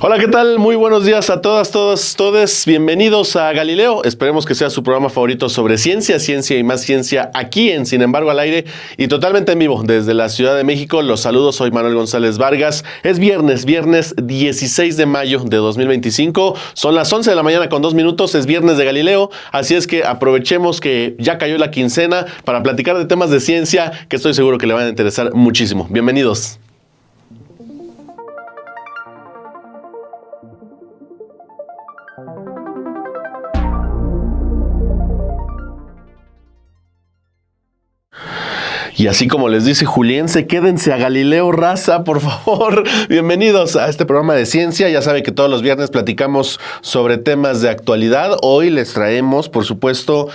Hola, ¿qué tal? Muy buenos días a todas, todos. Bienvenidos a Galileo. Esperemos que sea su programa favorito sobre ciencia, ciencia y más ciencia aquí en Sin embargo al aire y totalmente en vivo desde la Ciudad de México. Los saludos, soy Manuel González Vargas. Es viernes 16 de mayo de 2025. Son las 11 de la mañana con 2 minutos. Es viernes de Galileo. Así es que aprovechemos que ya cayó la quincena para platicar de temas de ciencia que estoy seguro que le van a interesar muchísimo. Bienvenidos. Y así como les dice Juliense, quédense a Galileo, raza, por favor. Bienvenidos a este programa de ciencia. Ya saben que todos los viernes platicamos sobre temas de actualidad. Hoy les traemos, por supuesto,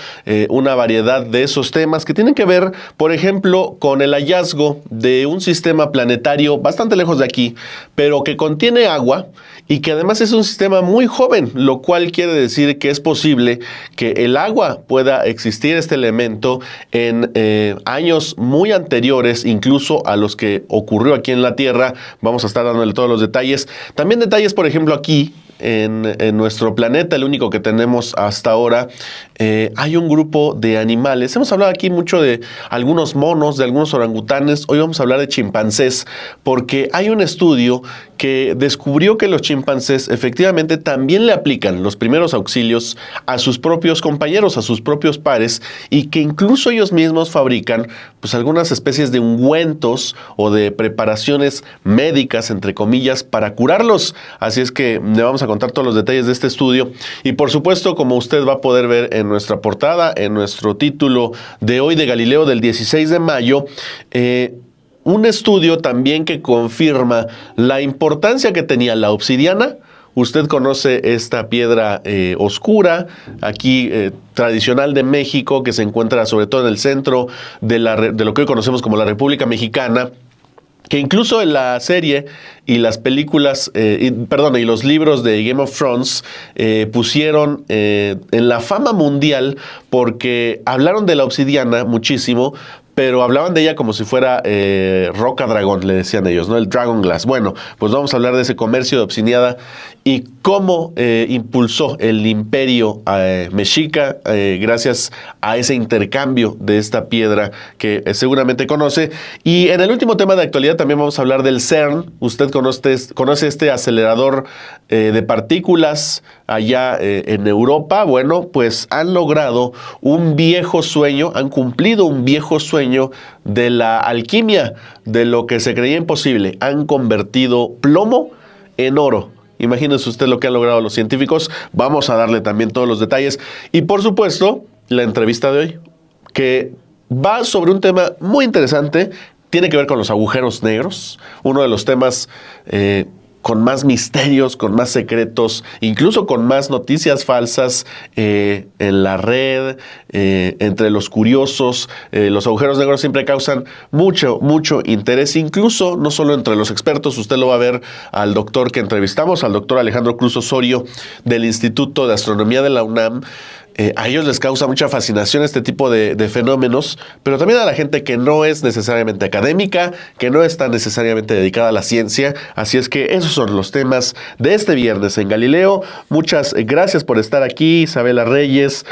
una variedad de esos temas que tienen que ver, por ejemplo, con el hallazgo de un sistema planetario bastante lejos de aquí, pero que contiene agua y que además es un sistema muy joven, lo cual quiere decir que es posible que el agua pueda existir, este elemento, en años muy anteriores, incluso a los que ocurrió aquí en la Tierra. Vamos a estar dándole todos los detalles. También detalles, por ejemplo, aquí en nuestro planeta, el único que tenemos hasta ahora, hay un grupo de animales. Hemos hablado aquí mucho de algunos monos, de algunos orangutanes. Hoy vamos a hablar de chimpancés, porque hay un estudio que descubrió que los chimpancés efectivamente también le aplican los primeros auxilios a sus propios compañeros, a sus propios pares, y que incluso ellos mismos fabrican pues algunas especies de ungüentos o de preparaciones médicas, entre comillas, para curarlos. Así es que le vamos a contar todos los detalles de este estudio. Y por supuesto, como usted va a poder ver en nuestra portada, en nuestro título de hoy de Galileo del 16 de mayo, un estudio también que confirma la importancia que tenía la obsidiana. Usted conoce esta piedra oscura, aquí tradicional de México, que se encuentra sobre todo en el centro de lo que hoy conocemos como la República Mexicana, que incluso en la serie y las películas, y los libros de Game of Thrones pusieron en la fama mundial porque hablaron de la obsidiana muchísimo, pero hablaban de ella como si fuera roca dragón, le decían ellos, ¿no? El Dragon Glass. Bueno, pues vamos a hablar de ese comercio de obsidiana y cómo impulsó el imperio mexica gracias a ese intercambio de esta piedra que seguramente conoce. Y en el último tema de actualidad también vamos a hablar del CERN. Usted conoce este acelerador de partículas allá en Europa. Bueno, pues han logrado un viejo sueño, han cumplido un viejo sueño de la alquimia, de lo que se creía imposible. Han convertido plomo en oro. Imagínense usted lo que han logrado los científicos. Vamos a darle también todos los detalles. Y por supuesto, la entrevista de hoy, que va sobre un tema muy interesante. Tiene que ver con los agujeros negros, uno de los temas con más misterios, con más secretos, incluso con más noticias falsas en la red, entre los curiosos. Los agujeros negros siempre causan mucho interés, incluso no solo entre los expertos. Usted lo va a ver al doctor que entrevistamos, al doctor Alejandro Cruz Osorio del Instituto de Astronomía de la UNAM. A ellos les causa mucha fascinación este tipo de fenómenos, pero también a la gente que no es necesariamente académica, que no está necesariamente dedicada a la ciencia. Así es que esos son los temas de este viernes en Galileo. Muchas gracias por estar aquí, Isabela Reyes.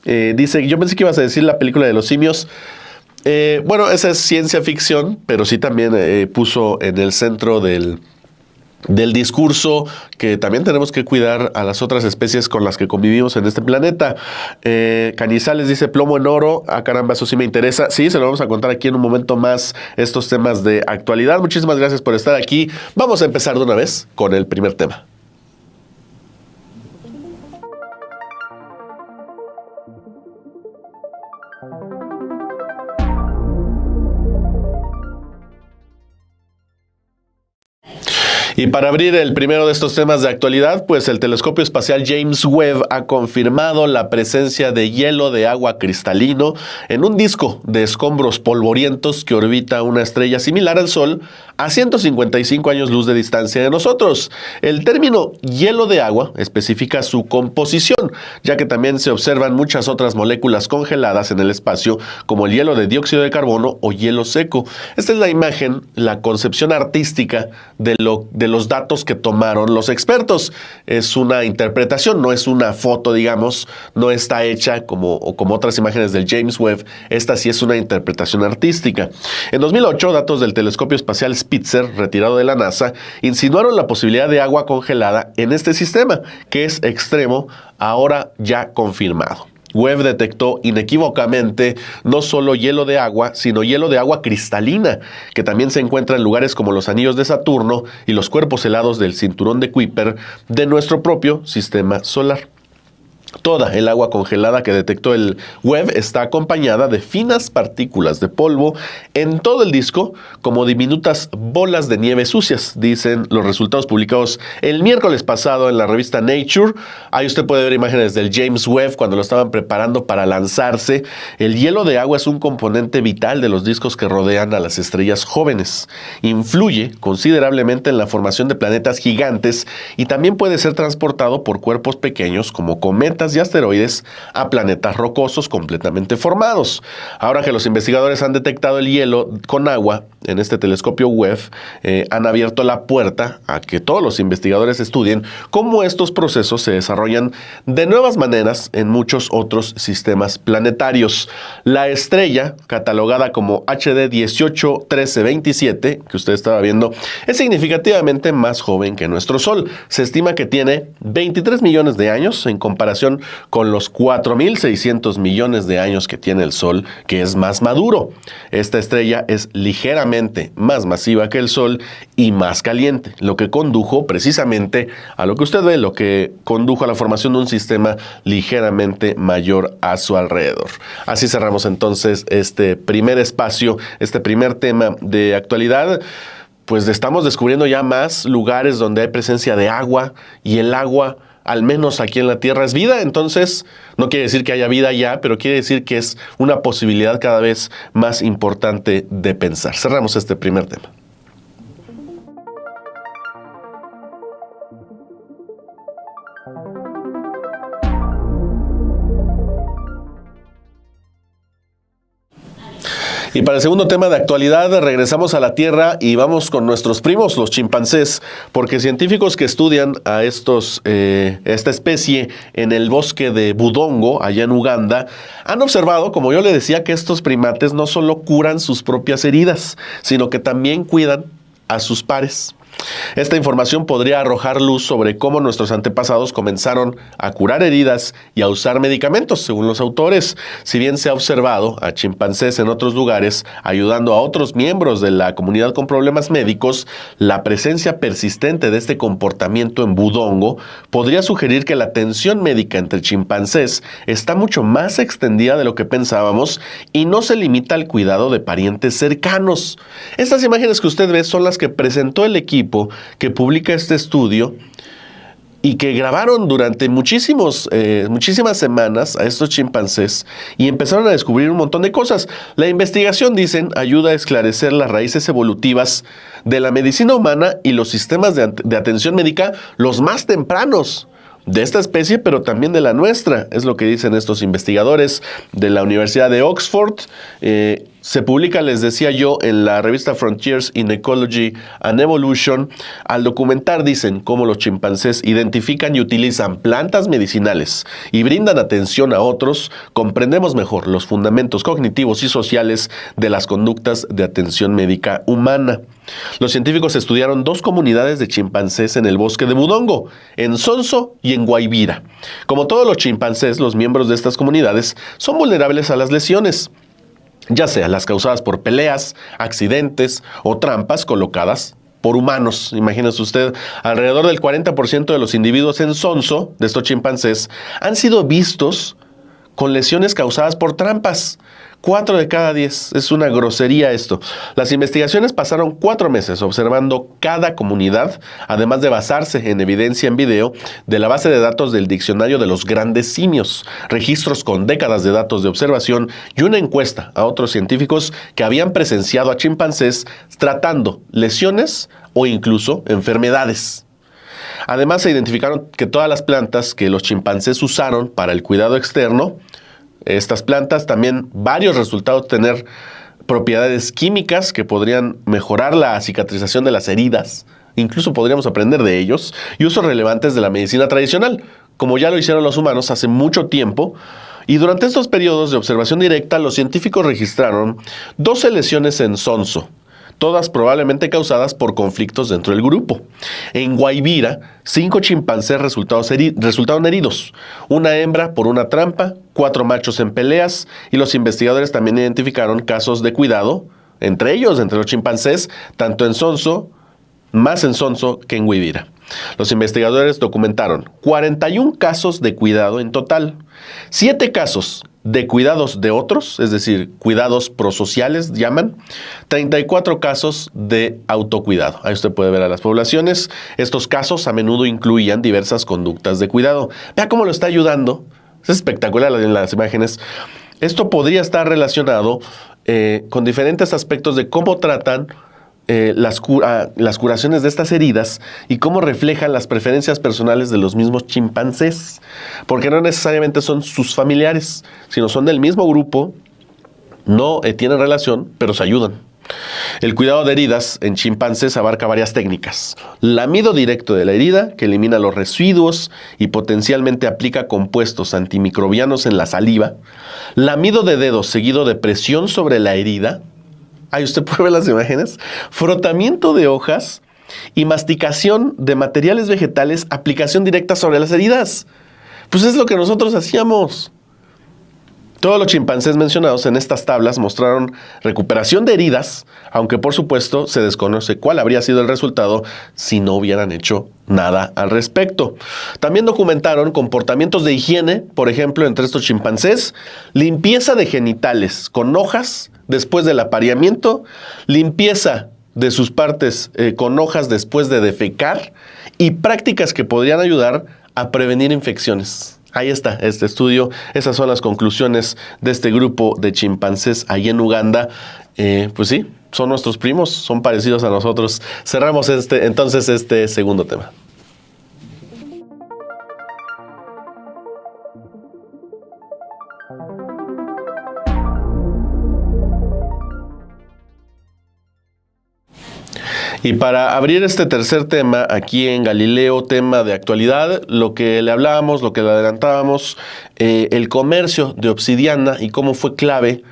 Dice, yo pensé que ibas a decir la película de los simios. Bueno, esa es ciencia ficción, pero sí también puso en el centro del discurso que también tenemos que cuidar a las otras especies con las que convivimos en este planeta. Canizales dice plomo en oro. Ah, caramba, eso sí me interesa. Sí, se lo vamos a contar aquí en un momento más, estos temas de actualidad. Muchísimas gracias por estar aquí. Vamos a empezar de una vez con el primer tema. Y para abrir el primero de estos temas de actualidad, pues el telescopio espacial James Webb ha confirmado la presencia de hielo de agua cristalino en un disco de escombros polvorientos que orbita una estrella similar al Sol a 155 años luz de distancia de nosotros. El término hielo de agua especifica su composición, ya que también se observan muchas otras moléculas congeladas en el espacio, como el hielo de dióxido de carbono o hielo seco. Esta es la imagen, la concepción artística de de los datos que tomaron los expertos. Es una interpretación, no es una foto, digamos, no está hecha como otras imágenes del James Webb. Esta sí es una interpretación artística. En 2008, datos del telescopio espacial Spitzer, retirado de la NASA, insinuaron la posibilidad de agua congelada en este sistema, que es extremo, ahora ya confirmado. Webb detectó inequívocamente no solo hielo de agua, sino hielo de agua cristalina, que también se encuentra en lugares como los anillos de Saturno y los cuerpos helados del cinturón de Kuiper de nuestro propio sistema solar. Toda el agua congelada que detectó el Webb está acompañada de finas partículas de polvo en todo el disco, como diminutas bolas de nieve sucias, dicen los resultados publicados el miércoles pasado en la revista Nature. Ahí usted puede ver imágenes del James Webb cuando lo estaban preparando para lanzarse. El hielo de agua es un componente vital de los discos que rodean a las estrellas jóvenes. Influye considerablemente en la formación de planetas gigantes y también puede ser transportado por cuerpos pequeños como cometas y asteroides a planetas rocosos completamente formados. Ahora que los investigadores han detectado el hielo con agua en este telescopio Webb, han abierto la puerta a que todos los investigadores estudien cómo estos procesos se desarrollan de nuevas maneras en muchos otros sistemas planetarios. La estrella, catalogada como HD 181327, que usted estaba viendo, es significativamente más joven que nuestro Sol. Se estima que tiene 23 millones de años en comparación con los 4.600 millones de años que tiene el Sol, que es más maduro. Esta estrella es ligeramente más masiva que el Sol y más caliente, lo que condujo precisamente a lo que usted ve, lo que condujo a la formación de un sistema ligeramente mayor a su alrededor. Así cerramos entonces este primer espacio, este primer tema de actualidad. Pues estamos descubriendo ya más lugares donde hay presencia de agua, y el agua, al menos aquí en la Tierra, es vida. Entonces, no quiere decir que haya vida ya, pero quiere decir que es una posibilidad cada vez más importante de pensar. Cerramos este primer tema. Y para el segundo tema de actualidad, regresamos a la Tierra y vamos con nuestros primos, los chimpancés, porque científicos que estudian a esta especie en el bosque de Budongo, allá en Uganda, han observado, como yo le decía, que estos primates no solo curan sus propias heridas, sino que también cuidan a sus pares. Esta información podría arrojar luz sobre cómo nuestros antepasados comenzaron a curar heridas y a usar medicamentos, según los autores. Si bien se ha observado a chimpancés en otros lugares ayudando a otros miembros de la comunidad con problemas médicos, la presencia persistente de este comportamiento en Budongo podría sugerir que la atención médica entre chimpancés está mucho más extendida de lo que pensábamos y no se limita al cuidado de parientes cercanos. Estas imágenes que usted ve son las que presentó el equipo que publica este estudio y que grabaron durante muchísimas semanas a estos chimpancés y empezaron a descubrir un montón de cosas. La investigación, dicen, ayuda a esclarecer las raíces evolutivas de la medicina humana y los sistemas de atención médica los más tempranos de esta especie, pero también de la nuestra, es lo que dicen estos investigadores de la Universidad de Oxford. Se publica, les decía yo, en la revista Frontiers in Ecology and Evolution. Al documentar, dicen, cómo los chimpancés identifican y utilizan plantas medicinales y brindan atención a otros, comprendemos mejor los fundamentos cognitivos y sociales de las conductas de atención médica humana. Los científicos estudiaron 2 comunidades de chimpancés en el bosque de Budongo, en Sonso y en Guaibira. Como todos los chimpancés, los miembros de estas comunidades son vulnerables a las lesiones, ya sea las causadas por peleas, accidentes o trampas colocadas por humanos. Imagínese usted, alrededor del 40% de los individuos en Sonso, de estos chimpancés, han sido vistos con lesiones causadas por trampas. 4 de cada 10. Es una grosería esto. Las investigaciones pasaron 4 meses observando cada comunidad, además de basarse en evidencia en video de la base de datos del Diccionario de los Grandes Simios, registros con décadas de datos de observación y una encuesta a otros científicos que habían presenciado a chimpancés tratando lesiones o incluso enfermedades. Además, se identificaron que todas las plantas que los chimpancés usaron para el cuidado externo, estas plantas también varios resultados tener propiedades químicas que podrían mejorar la cicatrización de las heridas incluso podríamos aprender de ellos, y usos relevantes de la medicina tradicional, como ya lo hicieron los humanos hace mucho tiempo. Y durante estos periodos de observación directa, los científicos registraron 12 lesiones en Sonso, todas probablemente causadas por conflictos dentro del grupo. En Guaibira, 5 chimpancés resultaron heridos, una hembra por una trampa, 4 machos en peleas, y los investigadores también identificaron casos de cuidado, entre ellos, entre los chimpancés, tanto en Sonso, más en Sonso que en Guaibira. Los investigadores documentaron 41 casos de cuidado en total, 7 casos de cuidados de otros, es decir, cuidados prosociales llaman, 34 casos de autocuidado. Ahí usted puede ver a las poblaciones. Estos casos a menudo incluían diversas conductas de cuidado. Vea cómo lo está ayudando. Es espectacular en las imágenes. Esto podría estar relacionado con diferentes aspectos de cómo tratan las curaciones de estas heridas y cómo reflejan las preferencias personales de los mismos chimpancés, porque no necesariamente son sus familiares, sino son del mismo grupo, no tienen relación, pero se ayudan. El cuidado de heridas en chimpancés abarca varias técnicas. Lamido directo de la herida, que elimina los residuos y potencialmente aplica compuestos antimicrobianos en la saliva. Lamido de dedos seguido de presión sobre la herida. Ahí usted puede ver las imágenes. Frotamiento de hojas y masticación de materiales vegetales, aplicación directa sobre las heridas. Pues es lo que nosotros hacíamos. Todos los chimpancés mencionados en estas tablas mostraron recuperación de heridas, aunque por supuesto se desconoce cuál habría sido el resultado si no hubieran hecho nada al respecto. También documentaron comportamientos de higiene, por ejemplo, entre estos chimpancés, limpieza de genitales con hojas después del apareamiento, limpieza de sus partes con hojas después de defecar y prácticas que podrían ayudar a prevenir infecciones. Ahí está este estudio, esas son las conclusiones de este grupo de chimpancés ahí en Uganda. Pues sí, son nuestros primos, son parecidos a nosotros. Cerramos entonces este segundo tema. Y para abrir este tercer tema aquí en Galileo, tema de actualidad, lo que le hablábamos, lo que le adelantábamos, el comercio de obsidiana y cómo fue clave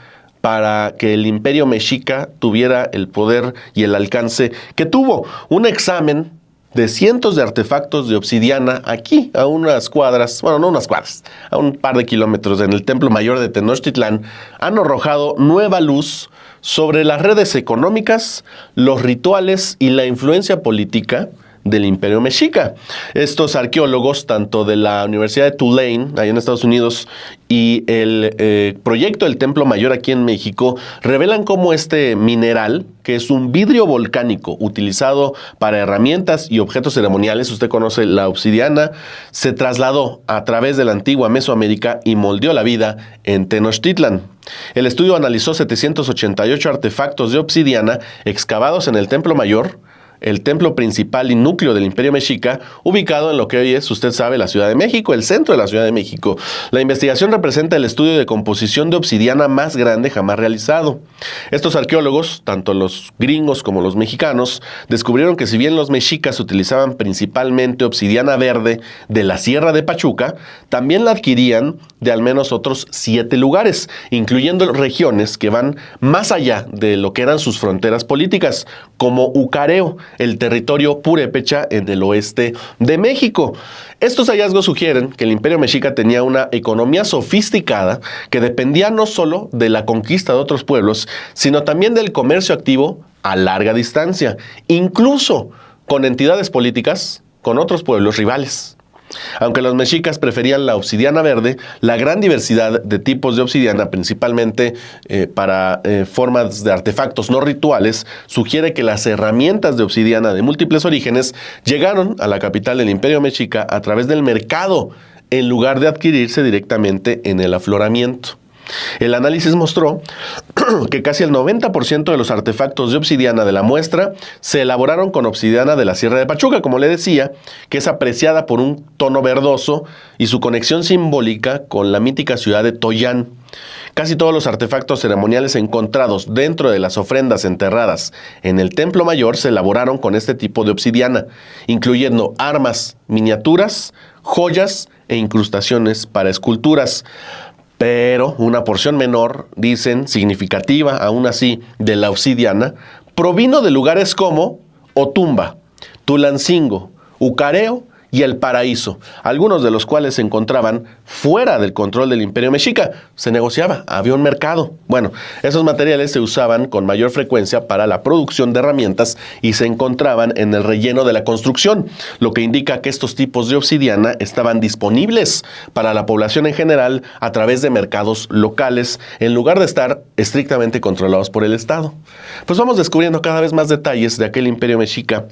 para que el Imperio Mexica tuviera el poder y el alcance que tuvo. Un examen de cientos de artefactos de obsidiana aquí, a unas cuadras, bueno, no unas cuadras, a un par de kilómetros en el Templo Mayor de Tenochtitlán, han arrojado nueva luz sobre las redes económicas, los rituales y la influencia política del Imperio Mexica. Estos arqueólogos, tanto de la Universidad de Tulane, ahí en Estados Unidos, y el proyecto del Templo Mayor aquí en México, revelan cómo este mineral, que es un vidrio volcánico utilizado para herramientas y objetos ceremoniales, usted conoce la obsidiana, se trasladó a través de la antigua Mesoamérica y moldeó la vida en Tenochtitlán. El estudio analizó 788 artefactos de obsidiana excavados en el Templo Mayor, el templo principal y núcleo del Imperio Mexica, ubicado en lo que hoy es, usted sabe, la Ciudad de México, el centro de la Ciudad de México. La investigación representa el estudio de composición de obsidiana más grande jamás realizado. Estos arqueólogos, tanto los gringos como los mexicanos, descubrieron que si bien los mexicas utilizaban principalmente obsidiana verde de la Sierra de Pachuca, también la adquirían de al menos otros 7 lugares, incluyendo regiones que van más allá de lo que eran sus fronteras políticas, como Ucareo, el territorio purépecha en el oeste de México. Estos hallazgos sugieren que el Imperio Mexica tenía una economía sofisticada que dependía no solo de la conquista de otros pueblos, sino también del comercio activo a larga distancia, incluso con entidades políticas, con otros pueblos rivales. Aunque los mexicas preferían la obsidiana verde, la gran diversidad de tipos de obsidiana, principalmente para formas de artefactos no rituales, sugiere que las herramientas de obsidiana de múltiples orígenes llegaron a la capital del Imperio Mexica a través del mercado, en lugar de adquirirse directamente en el afloramiento. El análisis mostró que casi el 90% de los artefactos de obsidiana de la muestra se elaboraron con obsidiana de la Sierra de Pachuca, como le decía, que es apreciada por un tono verdoso y su conexión simbólica con la mítica ciudad de Toyán. Casi todos los artefactos ceremoniales encontrados dentro de las ofrendas enterradas en el Templo Mayor se elaboraron con este tipo de obsidiana, incluyendo armas, miniaturas, joyas e incrustaciones para esculturas. Pero una porción menor, dicen, significativa aún así, de la obsidiana, provino de lugares como Otumba, Tulancingo, Ucareo y El Paraíso, algunos de los cuales se encontraban fuera del control del Imperio Mexica. Se negociaba, había un mercado. Bueno, esos materiales se usaban con mayor frecuencia para la producción de herramientas y se encontraban en el relleno de la construcción, lo que indica que estos tipos de obsidiana estaban disponibles para la población en general a través de mercados locales, en lugar de estar estrictamente controlados por el Estado. Pues vamos descubriendo cada vez más detalles de aquel Imperio Mexica,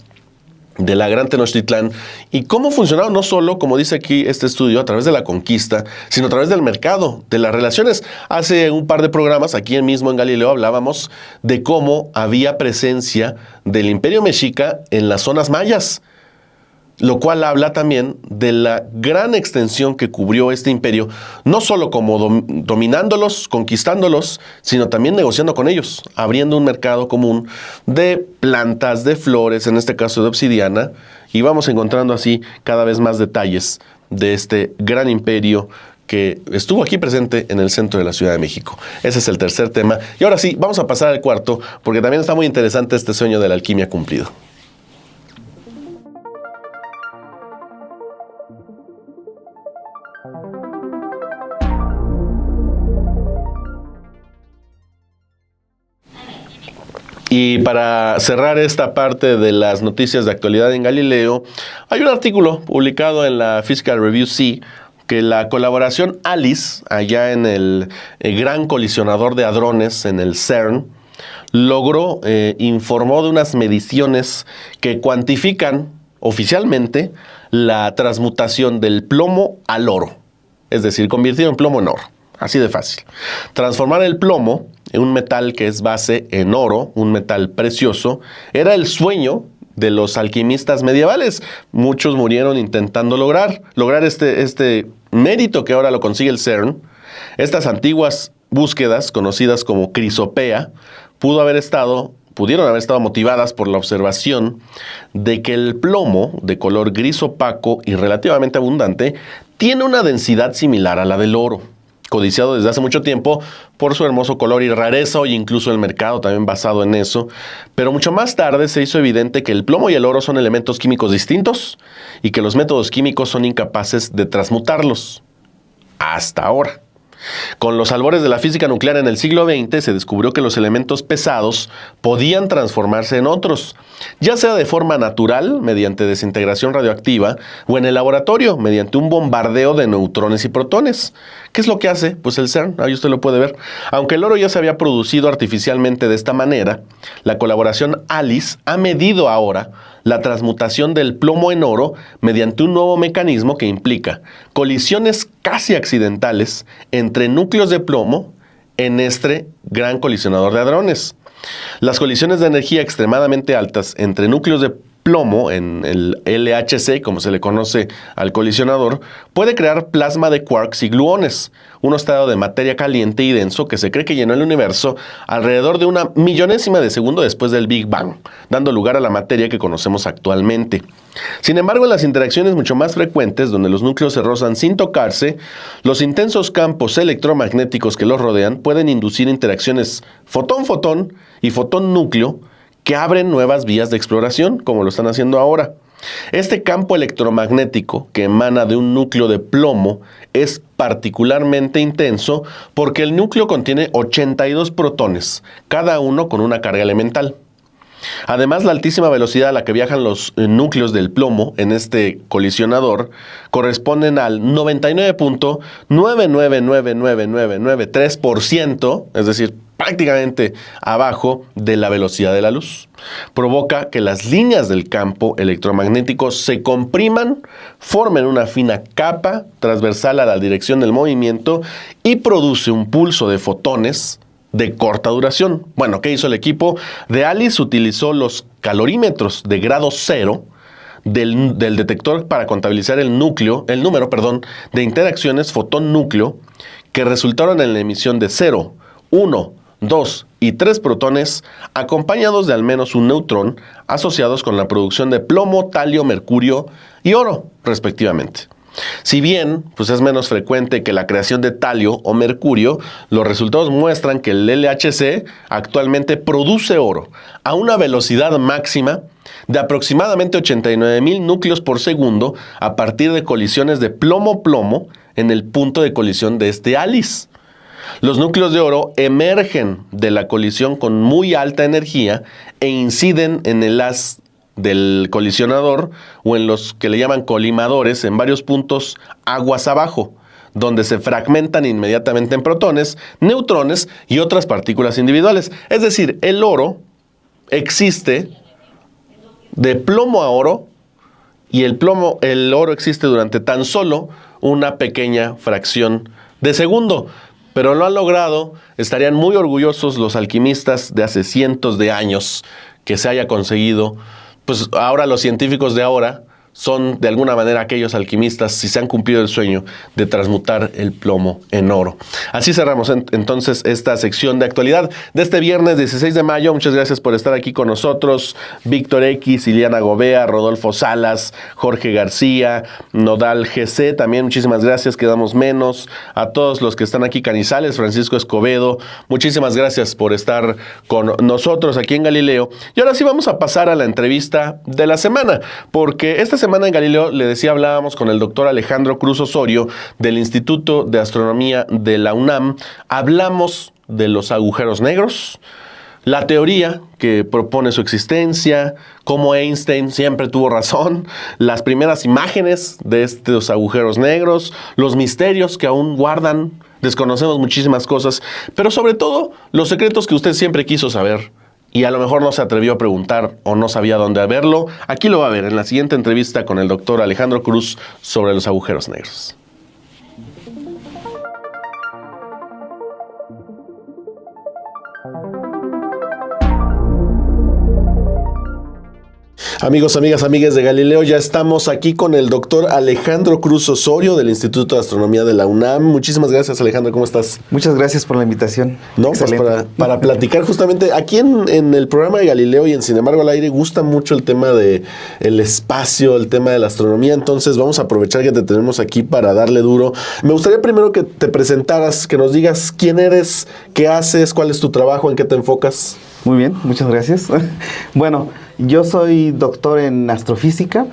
de la Gran Tenochtitlán, y cómo funcionaba no solo, como dice aquí este estudio, a través de la conquista, sino a través del mercado, de las relaciones. Hace un par de programas, aquí mismo en Galileo, hablábamos de cómo había presencia del Imperio Mexica en las zonas mayas, lo cual habla también de la gran extensión que cubrió este imperio, no solo como dominándolos, conquistándolos, sino también negociando con ellos, abriendo un mercado común de plantas, de flores, en este caso de obsidiana, y vamos encontrando así cada vez más detalles de este gran imperio que estuvo aquí presente en el centro de la Ciudad de México. Ese es el tercer tema. Y ahora sí, vamos a pasar al cuarto, porque también está muy interesante este sueño de la alquimia cumplido. Y para cerrar esta parte de las noticias de actualidad en Galileo, hay un artículo publicado en la Physical Review C que la colaboración ALICE, allá en el Gran Colisionador de Hadrones, en el CERN, informó de unas mediciones que cuantifican oficialmente la transmutación del plomo al oro. Es decir, convirtieron plomo en oro. Así de fácil. Transformar el plomo en un metal que es base en oro, un metal precioso, era el sueño de los alquimistas medievales. Muchos murieron intentando lograr este mérito que ahora lo consigue el CERN. Estas antiguas búsquedas, conocidas como crisopea, pudieron haber estado motivadas por la observación de que el plomo, de color gris opaco y relativamente abundante, tiene una densidad similar a la del oro, codiciado desde hace mucho tiempo por su hermoso color y rareza, hoy incluso el mercado también basado en eso. Pero mucho más tarde se hizo evidente que el plomo y el oro son elementos químicos distintos y que los métodos químicos son incapaces de transmutarlos. Hasta ahora. Con los albores de la física nuclear en el siglo XX se descubrió que los elementos pesados podían transformarse en otros, ya sea de forma natural, mediante desintegración radioactiva, o en el laboratorio, mediante un bombardeo de neutrones y protones. ¿Qué es lo que hace? Pues el CERN, ahí usted lo puede ver. Aunque el oro ya se había producido artificialmente de esta manera, la colaboración ALICE ha medido ahora la transmutación del plomo en oro mediante un nuevo mecanismo que implica colisiones casi accidentales entre núcleos de plomo en este gran colisionador de hadrones. Las colisiones de energía extremadamente altas entre núcleos de plomo, en el LHC, como se le conoce al colisionador, puede crear plasma de quarks y gluones, un estado de materia caliente y denso que se cree que llenó el universo alrededor de una millonésima de segundo después del Big Bang, dando lugar a la materia que conocemos actualmente. Sin embargo, en las interacciones mucho más frecuentes, donde los núcleos se rozan sin tocarse, los intensos campos electromagnéticos que los rodean pueden inducir interacciones fotón-fotón y fotón-núcleo, que abren nuevas vías de exploración, como lo están haciendo ahora. Este campo electromagnético que emana de un núcleo de plomo es particularmente intenso porque el núcleo contiene 82 protones, cada uno con una carga elemental. Además, la altísima velocidad a la que viajan los núcleos del plomo en este colisionador corresponden al 99.999993%, es decir, prácticamente abajo de la velocidad de la luz. Provoca que las líneas del campo electromagnético se compriman, formen una fina capa transversal a la dirección del movimiento y produce un pulso de fotones de corta duración. Bueno, ¿qué hizo el equipo de ALICE? Utilizó los calorímetros de grado cero del detector para contabilizar el número de interacciones fotón-núcleo que resultaron en la emisión de 0, 1, 2 y 3 protones, acompañados de al menos un neutrón, asociados con la producción de plomo, talio, mercurio y oro, respectivamente. Si bien pues es menos frecuente que la creación de talio o mercurio, los resultados muestran que el LHC actualmente produce oro a una velocidad máxima de aproximadamente 89,000 núcleos por segundo a partir de colisiones de plomo-plomo en el punto de colisión de este álice. Los núcleos de oro emergen de la colisión con muy alta energía e inciden en el haz del colisionador o en los que le llaman colimadores en varios puntos aguas abajo, donde se fragmentan inmediatamente en protones, neutrones y otras partículas individuales. Es decir, el oro existe de plomo a oro y el oro existe durante tan solo una pequeña fracción de segundo. Pero lo han logrado, estarían muy orgullosos los alquimistas de hace cientos de años que se haya conseguido. Pues ahora los científicos de ahora son de alguna manera aquellos alquimistas si se han cumplido el sueño de transmutar el plomo en oro. Así cerramos entonces esta sección de actualidad de este viernes 16 de mayo. Muchas gracias por estar aquí con nosotros. Víctor X, Iliana Gobea, Rodolfo Salas, Jorge García, Nodal GC, también muchísimas gracias, quedamos menos. A todos los que están aquí, Canizales, Francisco Escobedo, muchísimas gracias por estar con nosotros aquí en Galileo. Y ahora sí vamos a pasar a la entrevista de la semana, porque esta semana en Galileo, le decía, hablábamos con el doctor Alejandro Cruz Osorio del Instituto de Astronomía de la UNAM. Hablamos de los agujeros negros, la teoría que propone su existencia, cómo Einstein siempre tuvo razón, las primeras imágenes de estos agujeros negros, los misterios que aún guardan, desconocemos muchísimas cosas, pero sobre todo los secretos que usted siempre quiso saber y a lo mejor no se atrevió a preguntar o no sabía dónde verlo. Aquí lo va a ver en la siguiente entrevista con el doctor Alejandro Cruz sobre los agujeros negros. Amigos, amigas, amigas de Galileo, ya estamos aquí con el doctor Alejandro Cruz Osorio del Instituto de Astronomía de la UNAM. Muchísimas gracias, Alejandro, ¿cómo estás? Muchas gracias por la invitación. No, pues para platicar justamente, aquí en el programa de Galileo y en Sin embargo al aire gusta mucho el tema de el espacio, el tema de la astronomía, entonces vamos a aprovechar que te tenemos aquí para darle duro. Me gustaría primero que te presentaras, que nos digas quién eres, qué haces, cuál es tu trabajo, en qué te enfocas. Muy bien, muchas gracias. Bueno, yo soy doctor en astrofísica.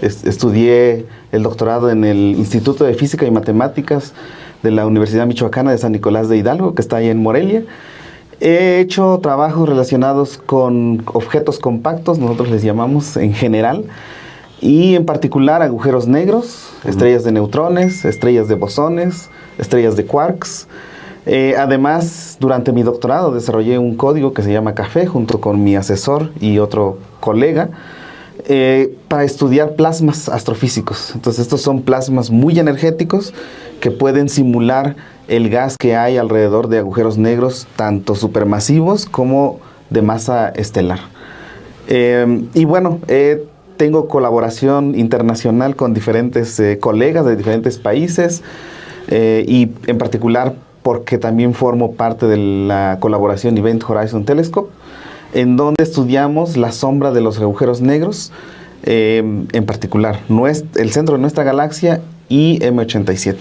Estudié el doctorado en el Instituto de Física y Matemáticas de la Universidad Michoacana de San Nicolás de Hidalgo, que está ahí en Morelia. He hecho trabajos relacionados con objetos compactos, nosotros les llamamos en general, y en particular agujeros negros, estrellas de neutrones, estrellas de bosones, estrellas de quarks. Además, durante mi doctorado desarrollé un código que se llama CAFE junto con mi asesor y otro colega para estudiar plasmas astrofísicos. Entonces, estos son plasmas muy energéticos que pueden simular el gas que hay alrededor de agujeros negros, tanto supermasivos como de masa estelar. Y bueno, tengo colaboración internacional con diferentes colegas de diferentes países y en particular porque también formo parte de la colaboración Event Horizon Telescope, en donde estudiamos la sombra de los agujeros negros, en particular el centro de nuestra galaxia y M87.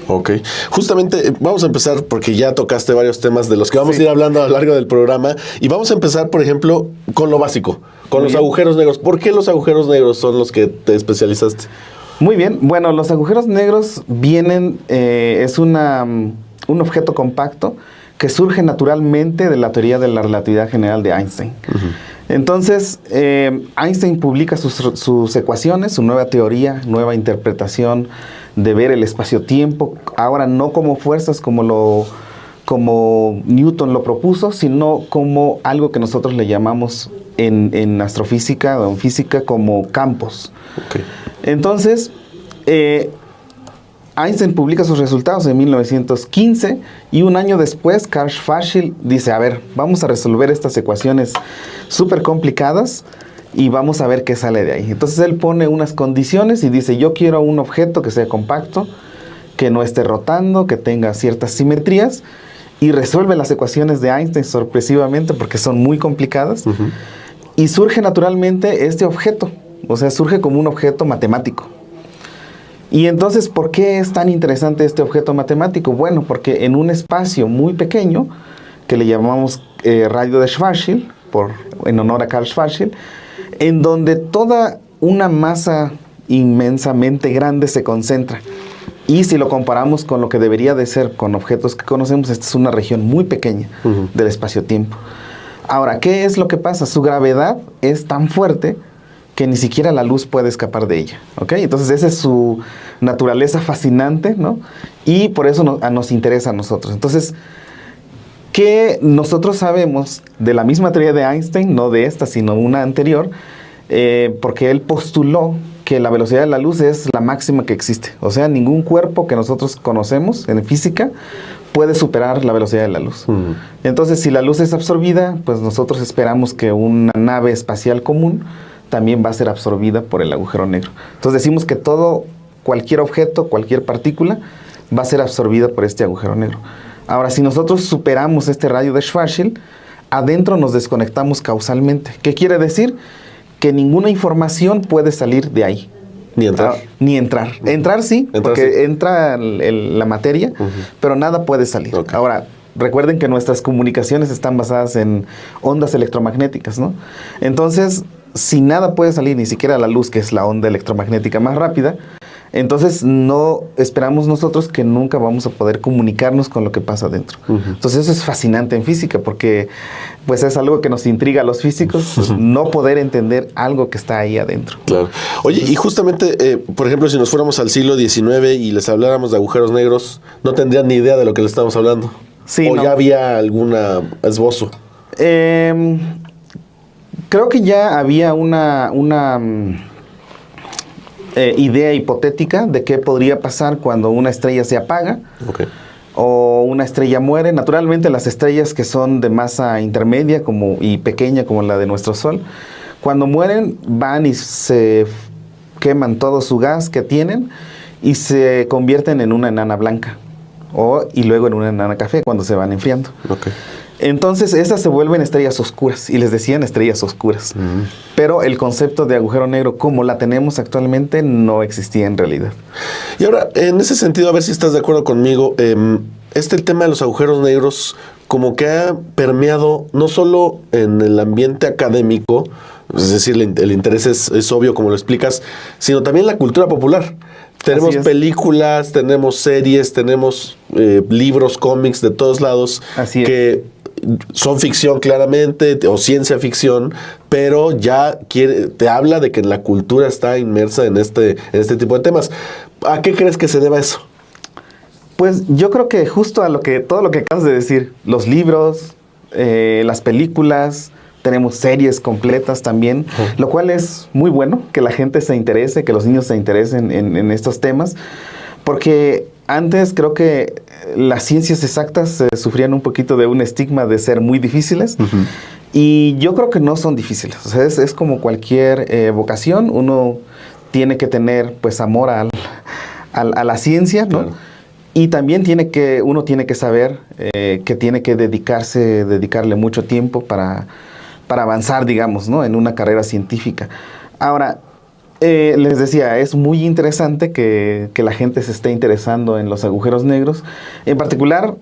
Ok, justamente vamos a empezar porque ya tocaste varios temas de los que vamos a ir hablando a lo largo del programa y vamos a empezar, por ejemplo, con lo básico, con los agujeros negros. ¿Por qué los agujeros negros son los que te especializaste? Muy bien, bueno, los agujeros negros vienen, es un objeto compacto que surge naturalmente de la teoría de la relatividad general de Einstein. Entonces, Einstein publica sus ecuaciones, su nueva teoría, nueva interpretación de ver el espacio-tiempo, ahora no como fuerzas como Newton lo propuso, sino como algo que nosotros le llamamos en astrofísica o en física como campos. Okay. Entonces, Einstein publica sus resultados en 1915 y un año después Carl Schwarzschild dice, a ver, vamos a resolver estas ecuaciones súper complicadas y vamos a ver qué sale de ahí. Entonces él pone unas condiciones y dice, yo quiero un objeto que sea compacto, que no esté rotando, que tenga ciertas simetrías, y resuelve las ecuaciones de Einstein sorpresivamente porque son muy complicadas. Y surge naturalmente este objeto, o sea, surge como un objeto matemático. Y entonces, ¿por qué es tan interesante este objeto matemático? Bueno, porque en un espacio muy pequeño, que le llamamos radio de Schwarzschild, en honor a Karl Schwarzschild, en donde toda una masa inmensamente grande se concentra. Y si lo comparamos con lo que debería de ser con objetos que conocemos, esta es una región muy pequeña del espacio-tiempo. Ahora, ¿qué es lo que pasa? Su gravedad es tan fuerte que ni siquiera la luz puede escapar de ella, ¿ok? Entonces esa es su naturaleza fascinante, ¿no? Y por eso nos interesa a nosotros. Entonces, ¿qué nosotros sabemos de la misma teoría de Einstein? No de esta, sino una anterior, porque él postuló que la velocidad de la luz es la máxima que existe. O sea, ningún cuerpo que nosotros conocemos en física puede superar la velocidad de la luz. Entonces, si la luz es absorbida, pues nosotros esperamos que una nave espacial común también va a ser absorbida por el agujero negro. Entonces decimos que cualquier objeto, cualquier partícula, va a ser absorbida por este agujero negro. Ahora, si nosotros superamos este radio de Schwarzschild, adentro nos desconectamos causalmente. ¿Qué quiere decir? Que ninguna información puede salir de ahí. Ni entrar. Ni entrar. Entrar sí, porque entra la materia, pero nada puede salir. Okay. Ahora, recuerden que nuestras comunicaciones están basadas en ondas electromagnéticas, ¿no? Entonces, si nada puede salir, ni siquiera la luz, que es la onda electromagnética más rápida, entonces no esperamos nosotros que nunca vamos a poder comunicarnos con lo que pasa adentro. Entonces eso es fascinante en física, porque pues es algo que nos intriga a los físicos, no poder entender algo que está ahí adentro. Claro. Oye, y justamente, por ejemplo, si nos fuéramos al siglo XIX y les habláramos de agujeros negros, no tendrían ni idea de lo que les estamos hablando. Sí, ¿o no? ¿Ya había alguna esbozo? Creo que ya había una idea hipotética de qué podría pasar cuando una estrella se apaga o una estrella muere. Naturalmente, las estrellas que son de masa intermedia y pequeña como la de nuestro Sol, cuando mueren van y se queman todo su gas que tienen y se convierten en una enana blanca y luego en una enana café cuando se van enfriando. Entonces esas se vuelven estrellas oscuras, y les decían estrellas oscuras. Pero el concepto de agujero negro como la tenemos actualmente no existía en realidad. Y ahora, en ese sentido, a ver si estás de acuerdo conmigo, el tema de los agujeros negros como que ha permeado no solo en el ambiente académico, es decir, el interés es obvio como lo explicas, sino también la cultura popular. Tenemos películas, tenemos series, tenemos libros, cómics de todos lados que son ficción claramente o ciencia ficción, pero ya te habla de que la cultura está inmersa en este tipo de temas. ¿A qué crees que se deba eso? Pues yo creo que justo a todo lo que acabas de decir, los libros, las películas, tenemos series completas también, lo cual es muy bueno que la gente se interese, que los niños se interesen en estos temas, porque antes creo que las ciencias exactas sufrían un poquito de un estigma de ser muy difíciles, y yo creo que no son difíciles. O sea, es como cualquier vocación, uno tiene que tener pues amor a la ciencia, ¿no? Claro. Y también uno tiene que saber que tiene que dedicarle mucho tiempo para avanzar, digamos, ¿no? En una carrera científica. Ahora, les decía, es muy interesante que la gente se esté interesando en los agujeros negros. En particular,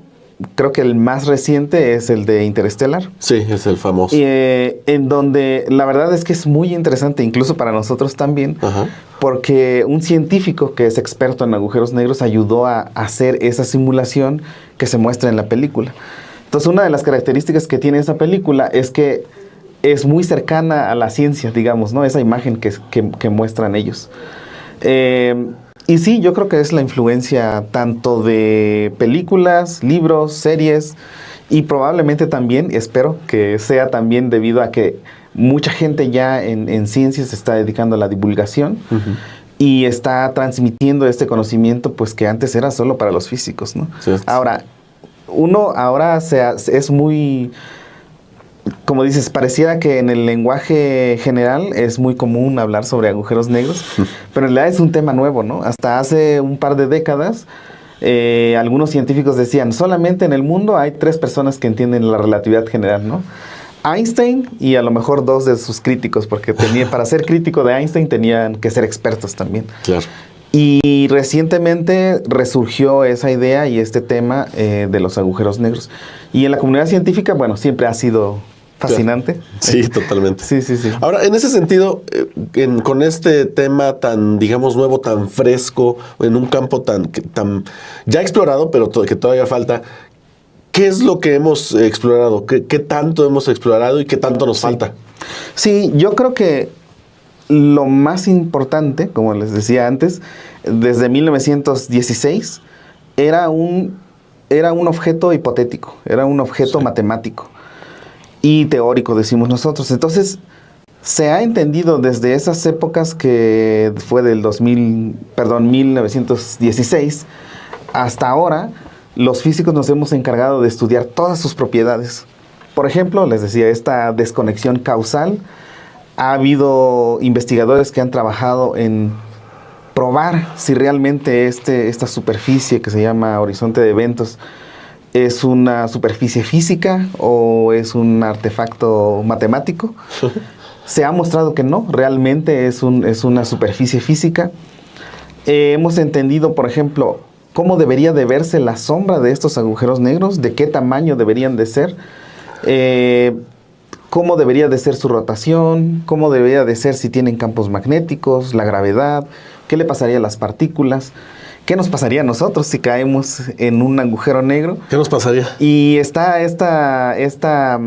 creo que el más reciente es el de Interestelar. Sí, es el famoso. En donde la verdad es que es muy interesante, incluso para nosotros también, porque un científico que es experto en agujeros negros ayudó a hacer esa simulación que se muestra en la película. Entonces, una de las características que tiene esa película es que es muy cercana a la ciencia, digamos, ¿no? Esa imagen que muestran ellos. Y sí, yo creo que es la influencia tanto de películas, libros, series, y probablemente también, espero que sea también debido a que mucha gente ya en ciencias se está dedicando a la divulgación y está transmitiendo este conocimiento, pues que antes era solo para los físicos, ¿no? Sí. Ahora es muy... Como dices, pareciera que en el lenguaje general es muy común hablar sobre agujeros negros, pero en realidad es un tema nuevo, ¿no? Hasta hace un par de décadas Algunos científicos decían, solamente en el mundo hay 3 personas que entienden la relatividad general, ¿no? Einstein y a lo mejor 2 de sus críticos, porque para ser crítico de Einstein tenían que ser expertos también. Claro. Y recientemente resurgió esa idea y este tema de los agujeros negros. Y en la comunidad científica, bueno, siempre ha sido fascinante. Sí, totalmente. Sí, sí, sí. Ahora, en ese sentido, con este tema tan, digamos, nuevo, tan fresco, en un campo tan ya explorado, pero que todavía falta, ¿qué es lo que hemos explorado? ¿Qué tanto hemos explorado y qué tanto nos falta? Sí, yo creo que lo más importante, como les decía antes, desde 1916, era un objeto hipotético, era un objeto matemático y teórico, decimos nosotros. Entonces, se ha entendido desde esas épocas, que fue del 1916, hasta ahora, los físicos nos hemos encargado de estudiar todas sus propiedades. Por ejemplo, les decía, esta desconexión causal. Ha habido investigadores que han trabajado en probar si realmente esta superficie que se llama horizonte de eventos es una superficie física o es un artefacto matemático. Se ha mostrado que no, realmente es una superficie física. Hemos entendido, por ejemplo, cómo debería de verse la sombra de estos agujeros negros, de qué tamaño deberían de ser, cómo debería de ser su rotación, cómo debería de ser si tienen campos magnéticos, la gravedad, qué le pasaría a las partículas, qué nos pasaría a nosotros si caemos en un agujero negro. ¿Qué nos pasaría? Y está esta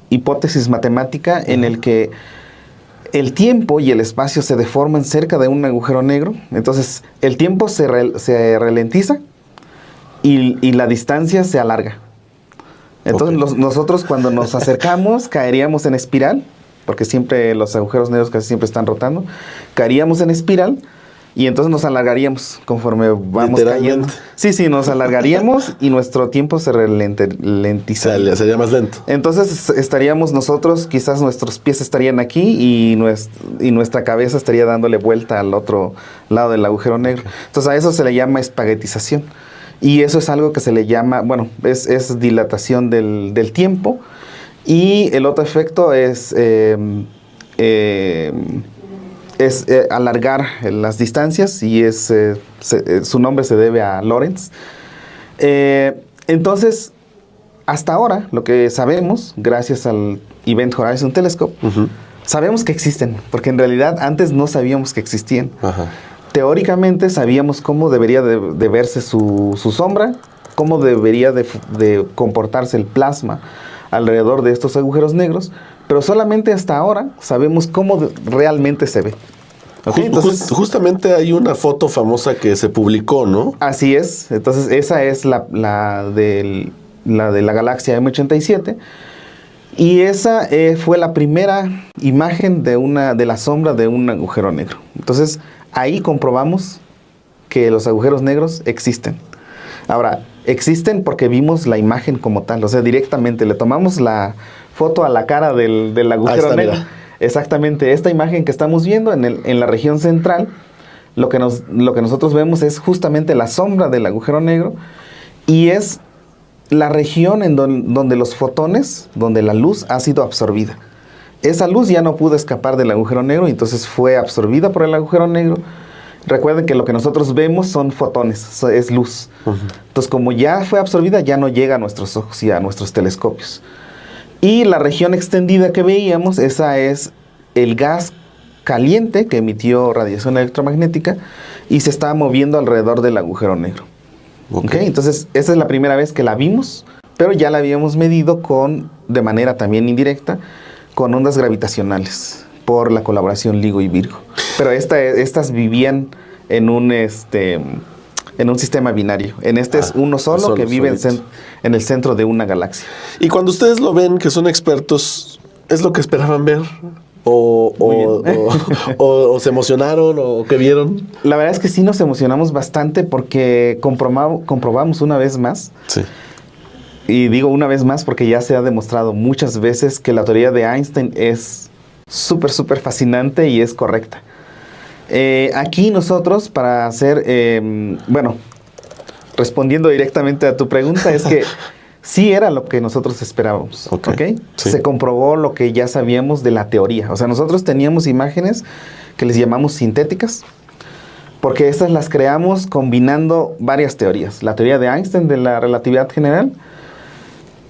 hipótesis matemática en el que el tiempo y el espacio se deforman cerca de un agujero negro. Entonces, el tiempo se ralentiza y la distancia se alarga. Entonces, nosotros cuando nos acercamos caeríamos en espiral, porque siempre los agujeros negros casi siempre están rotando. Caeríamos en espiral y entonces nos alargaríamos conforme vamos cayendo. Sí, nos alargaríamos y nuestro tiempo se ralentizaría. Sería más lento. Entonces estaríamos nosotros, quizás nuestros pies estarían aquí y nuestra cabeza estaría dándole vuelta al otro lado del agujero negro. Entonces a eso se le llama espaguetización. Y eso es algo que se le llama, bueno, es dilatación del tiempo. Y el otro efecto es alargar las distancias, y su nombre se debe a Lorentz. Entonces, hasta ahora, lo que sabemos, gracias al Event Horizon Telescope, sabemos que existen, porque en realidad antes no sabíamos que existían. Ajá. Teóricamente sabíamos cómo debería de verse su sombra, cómo debería de comportarse el plasma alrededor de estos agujeros negros, pero solamente hasta ahora sabemos cómo realmente se ve. ¿Okay? Entonces, justamente hay una foto famosa que se publicó, ¿no? Así es. Entonces esa es la de la galaxia M87, y esa fue la primera imagen de la sombra de un agujero negro. Entonces ahí comprobamos que los agujeros negros existen. Ahora, existen porque vimos la imagen como tal, o sea, directamente le tomamos la foto a la cara del agujero negro. Mira. Exactamente, esta imagen que estamos viendo en la región central, lo que nosotros vemos es justamente la sombra del agujero negro, y es la región en donde los fotones, donde la luz ha sido absorbida. Esa luz ya no pudo escapar del agujero negro, y entonces fue absorbida por el agujero negro. Recuerden que lo que nosotros vemos son fotones, es luz. Entonces, como ya fue absorbida, ya no llega a nuestros ojos y a nuestros telescopios. Y la región extendida que veíamos, esa es el gas caliente que emitió radiación electromagnética y se estaba moviendo alrededor del agujero negro. ¿Okay? Entonces, esa es la primera vez que la vimos, pero ya la habíamos medido de manera también indirecta, con ondas gravitacionales, por la colaboración LIGO y Virgo. Pero estas vivían en un sistema binario. Es uno solo que vive en el centro de una galaxia. Y cuando ustedes lo ven, que son expertos, ¿es lo que esperaban ver? ¿O se emocionaron? ¿O qué vieron? La verdad es que sí nos emocionamos bastante, porque comprobamos una vez más. Sí. Y digo una vez más porque ya se ha demostrado muchas veces que la teoría de Einstein es súper fascinante y es correcta. Aquí nosotros, para hacer, respondiendo directamente a tu pregunta, es que sí era lo que nosotros esperábamos. Ok. Sí. Se comprobó lo que ya sabíamos de la teoría. O sea, nosotros teníamos imágenes que les llamamos sintéticas, porque estas las creamos combinando varias teorías. La teoría de Einstein de la relatividad general,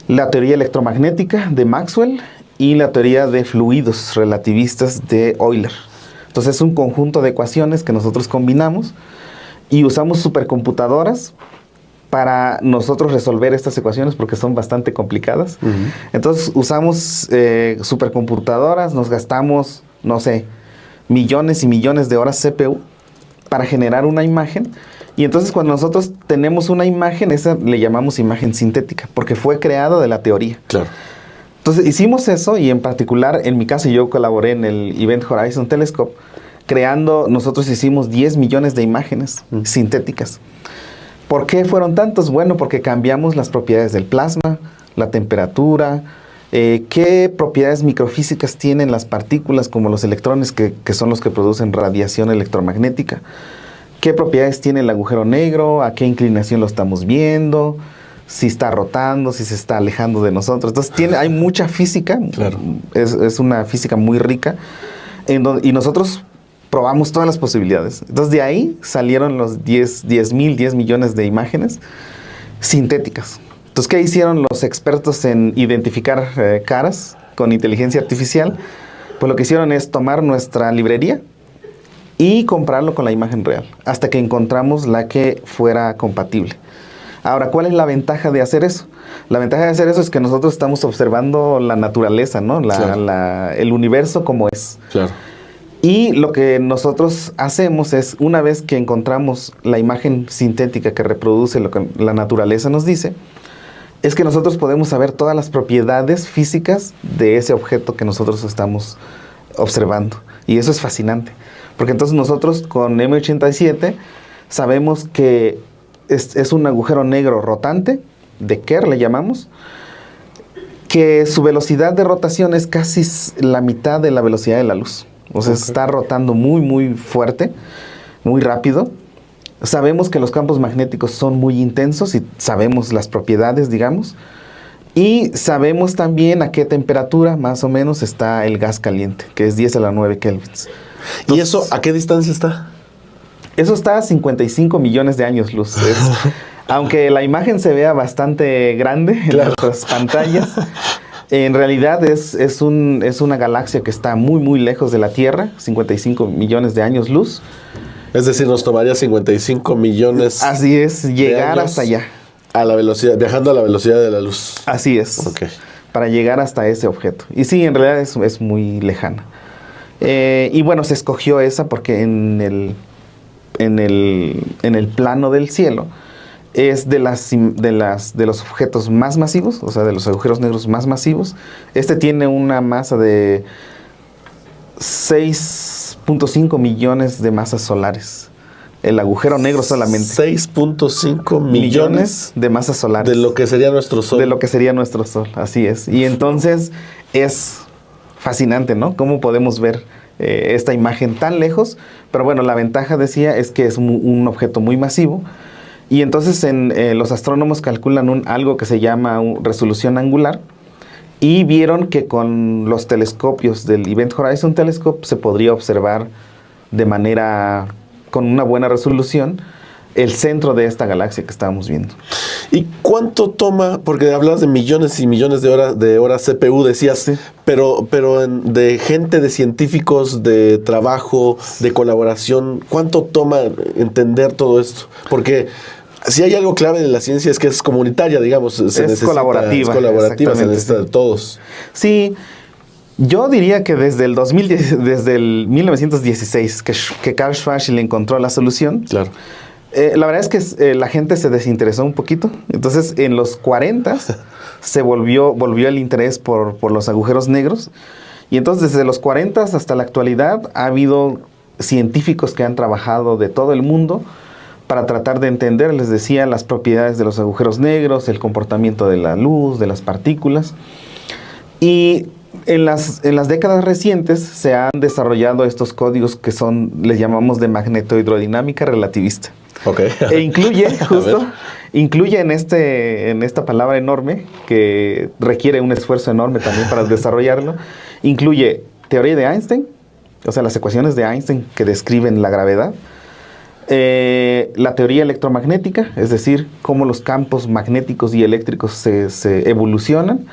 la teoría electromagnética de Maxwell y la teoría de fluidos relativistas de Euler. Entonces es un conjunto de ecuaciones que nosotros combinamos y usamos supercomputadoras para nosotros resolver estas ecuaciones porque son bastante complicadas. Entonces usamos supercomputadoras, nos gastamos, no sé, millones y millones de horas CPU para generar una imagen. Y entonces cuando nosotros tenemos una imagen, esa le llamamos imagen sintética, porque fue creada de la teoría. Claro. Entonces hicimos eso y en particular, en mi caso, yo colaboré en el Event Horizon Telescope, nosotros hicimos 10 millones de imágenes sintéticas. ¿Por qué fueron tantos? Bueno, porque cambiamos las propiedades del plasma, la temperatura, qué propiedades microfísicas tienen las partículas como los electrones que son los que producen radiación electromagnética, qué propiedades tiene el agujero negro, a qué inclinación lo estamos viendo, si está rotando, si se está alejando de nosotros. Entonces hay mucha física, claro. Es una física muy rica, y nosotros probamos todas las posibilidades. Entonces de ahí salieron los 10 millones de imágenes sintéticas. Entonces, ¿qué hicieron los expertos en identificar caras con inteligencia artificial? Pues lo que hicieron es tomar nuestra librería y compararlo con la imagen real, hasta que encontramos la que fuera compatible. Ahora, ¿cuál es la ventaja de hacer eso? La ventaja de hacer eso es que nosotros estamos observando la naturaleza, ¿no? Claro. El universo como es. Claro. Y lo que nosotros hacemos es, una vez que encontramos la imagen sintética que reproduce lo que la naturaleza nos dice, es que nosotros podemos saber todas las propiedades físicas de ese objeto que nosotros estamos observando. Y eso es fascinante. Porque entonces nosotros con M87 sabemos que es un agujero negro rotante, de Kerr le llamamos, que su velocidad de rotación es casi la mitad de la velocidad de la luz. O sea, está rotando muy, muy fuerte, muy rápido. Sabemos que los campos magnéticos son muy intensos y sabemos las propiedades, digamos. Y sabemos también a qué temperatura más o menos está el gas caliente, que es 10 a la 9 kelvins. ¿Y eso a qué distancia está? Eso está a 55 millones de años luz. Aunque la imagen se vea bastante grande en nuestras pantallas, en realidad es una galaxia que está muy, muy lejos de la Tierra, 55 millones de años luz. Es decir, nos tomaría 55 millones. Así es, llegar hasta allá. A la velocidad, viajando a la velocidad de la luz. Así es. Okay. Para llegar hasta ese objeto. Y sí, en realidad es muy lejana. Y bueno, se escogió esa porque en el plano del cielo es de los objetos más masivos, o sea, de los agujeros negros más masivos. Este tiene una masa de 6.5 millones de masas solares. El agujero negro solamente. 6.5 millones de masas solares. De lo que sería nuestro Sol. De lo que sería nuestro Sol, así es. Y entonces es fascinante, ¿no? Cómo podemos ver esta imagen tan lejos. Pero bueno, la ventaja, decía, es que es un objeto muy masivo. Y entonces los astrónomos calculan algo que se llama resolución angular. Y vieron que con los telescopios del Event Horizon Telescope se podría observar con una buena resolución, el centro de esta galaxia que estábamos viendo. ¿Y cuánto toma? Porque hablas de millones y millones de horas CPU, decías, sí. pero de gente, de científicos, de trabajo, de colaboración, ¿cuánto toma entender todo esto? Porque si hay algo clave de la ciencia es que es comunitaria, digamos. Es colaborativa. Es colaborativa, se necesita de todos. Sí. Yo diría que desde el 1916 que Carl Schwarzschild encontró la solución. Claro. La verdad es que la gente se desinteresó un poquito. Entonces, en los 40 se volvió el interés por los agujeros negros. Y entonces, desde los 40 hasta la actualidad, ha habido científicos que han trabajado de todo el mundo para tratar de entender, les decía, las propiedades de los agujeros negros, el comportamiento de la luz, de las partículas. Y en las décadas recientes se han desarrollado estos códigos que les llamamos de magnetohidrodinámica relativista. Ok. E incluye, justo, ver. incluye en esta palabra enorme, que requiere un esfuerzo enorme también para desarrollarlo, incluye teoría de Einstein, o sea, las ecuaciones de Einstein que describen la gravedad, la teoría electromagnética, es decir, cómo los campos magnéticos y eléctricos se evolucionan,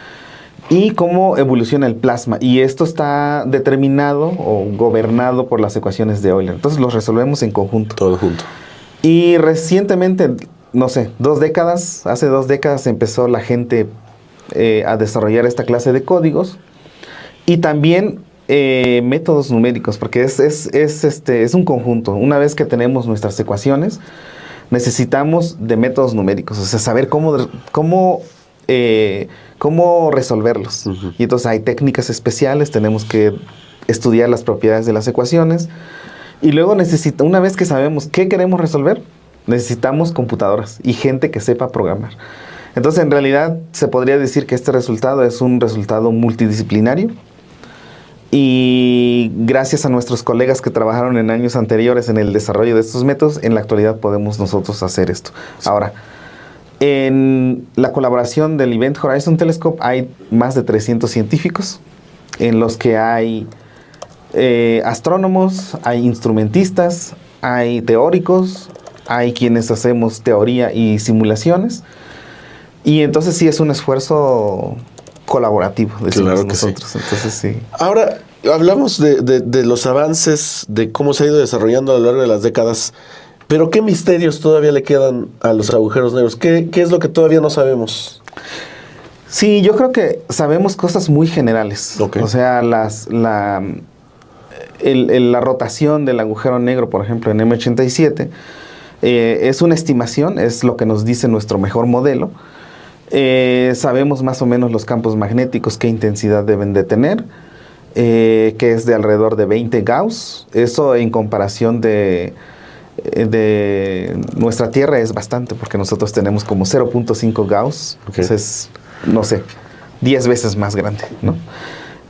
y cómo evoluciona el plasma. Y esto está determinado o gobernado por las ecuaciones de Euler. Entonces los resolvemos en conjunto. Todo junto. Y recientemente, no sé, hace 2 décadas empezó la gente a desarrollar esta clase de códigos y también métodos numéricos, porque es un conjunto. Una vez que tenemos nuestras ecuaciones, necesitamos de métodos numéricos, o sea, saber cómo resolverlos. Ujú. Y entonces hay técnicas especiales, tenemos que estudiar las propiedades de las ecuaciones. Y luego una vez que sabemos qué queremos resolver, necesitamos computadoras y gente que sepa programar. Entonces, en realidad, se podría decir que este resultado es un resultado multidisciplinario. Y gracias a nuestros colegas que trabajaron en años anteriores en el desarrollo de estos métodos, en la actualidad podemos nosotros hacer esto. Sí. Ahora, en la colaboración del Event Horizon Telescope hay más de 300 científicos, en los que hay astrónomos, hay instrumentistas, hay teóricos, hay quienes hacemos teoría y simulaciones. Y entonces sí es un esfuerzo colaborativo, decimos Claro que nosotros. sí. Entonces sí. Ahora, hablamos de los avances, de cómo se ha ido desarrollando a lo largo de las décadas, pero ¿qué misterios todavía le quedan a los agujeros negros? ¿Qué es lo que todavía no sabemos? Sí, yo creo que sabemos cosas muy generales. Okay. O sea, la rotación del agujero negro, por ejemplo, en M87, es una estimación, es lo que nos dice nuestro mejor modelo. Sabemos más o menos los campos magnéticos, qué intensidad deben de tener, que es de alrededor de 20 Gauss. Eso en comparación de nuestra Tierra es bastante, porque nosotros tenemos como 0.5 Gauss. Okay. Entonces, no sé, 10 veces más grande, ¿no?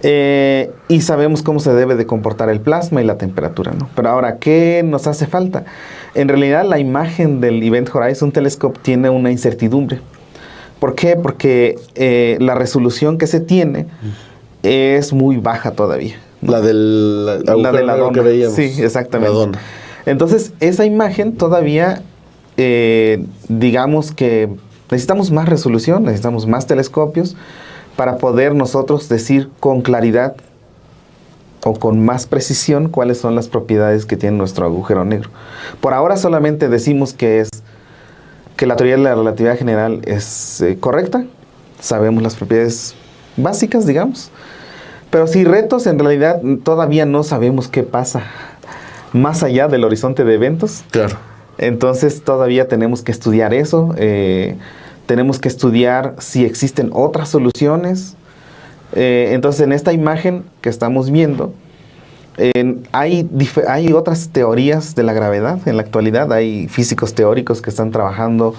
Y sabemos cómo se debe de comportar el plasma y la temperatura, ¿no? Pero ahora, ¿qué nos hace falta? En realidad, la imagen del Event Horizon Telescope tiene una incertidumbre. ¿Por qué? Porque la resolución que se tiene es muy baja todavía, ¿no? La del agujero de la negro dona que veíamos. Sí, exactamente. La dona. Entonces, esa imagen todavía, digamos que necesitamos más resolución, necesitamos más telescopios para poder nosotros decir con claridad o con más precisión cuáles son las propiedades que tiene nuestro agujero negro. Por ahora solamente decimos que la teoría de la relatividad general es correcta, sabemos las propiedades básicas, digamos, pero sí retos, en realidad todavía no sabemos qué pasa más allá del horizonte de eventos. Claro. Entonces todavía tenemos que estudiar eso, tenemos que estudiar si existen otras soluciones. Entonces en esta imagen que estamos viendo, hay otras teorías de la gravedad en la actualidad. Hay físicos teóricos que están trabajando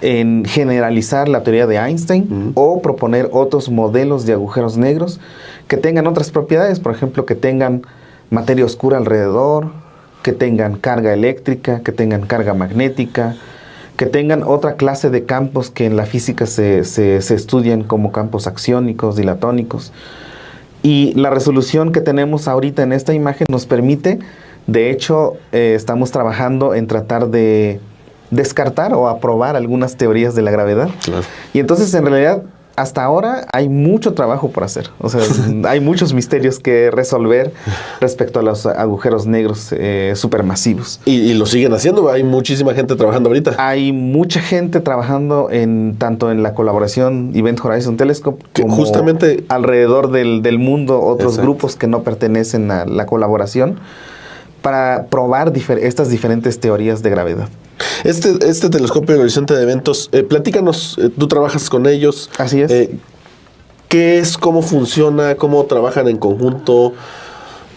en generalizar la teoría de Einstein o proponer otros modelos de agujeros negros que tengan otras propiedades, por ejemplo, que tengan materia oscura alrededor, que tengan carga eléctrica, que tengan carga magnética, que tengan otra clase de campos que en la física se estudian como campos axiónicos, dilatónicos. Y la resolución que tenemos ahorita en esta imagen nos permite, de hecho, estamos trabajando en tratar de descartar o aprobar algunas teorías de la gravedad. Claro. Y entonces, en realidad, hasta ahora hay mucho trabajo por hacer. O sea, hay muchos misterios que resolver respecto a los agujeros negros supermasivos. Y lo siguen haciendo, hay muchísima gente trabajando ahorita. Hay mucha gente trabajando tanto en la colaboración Event Horizon Telescope como justamente alrededor del mundo, otros Exacto. grupos que no pertenecen a la colaboración, para probar estas diferentes teorías de gravedad. Este telescopio del horizonte de eventos, platícanos, tú trabajas con ellos. Así es. ¿Qué es? ¿Cómo funciona? ¿Cómo trabajan en conjunto?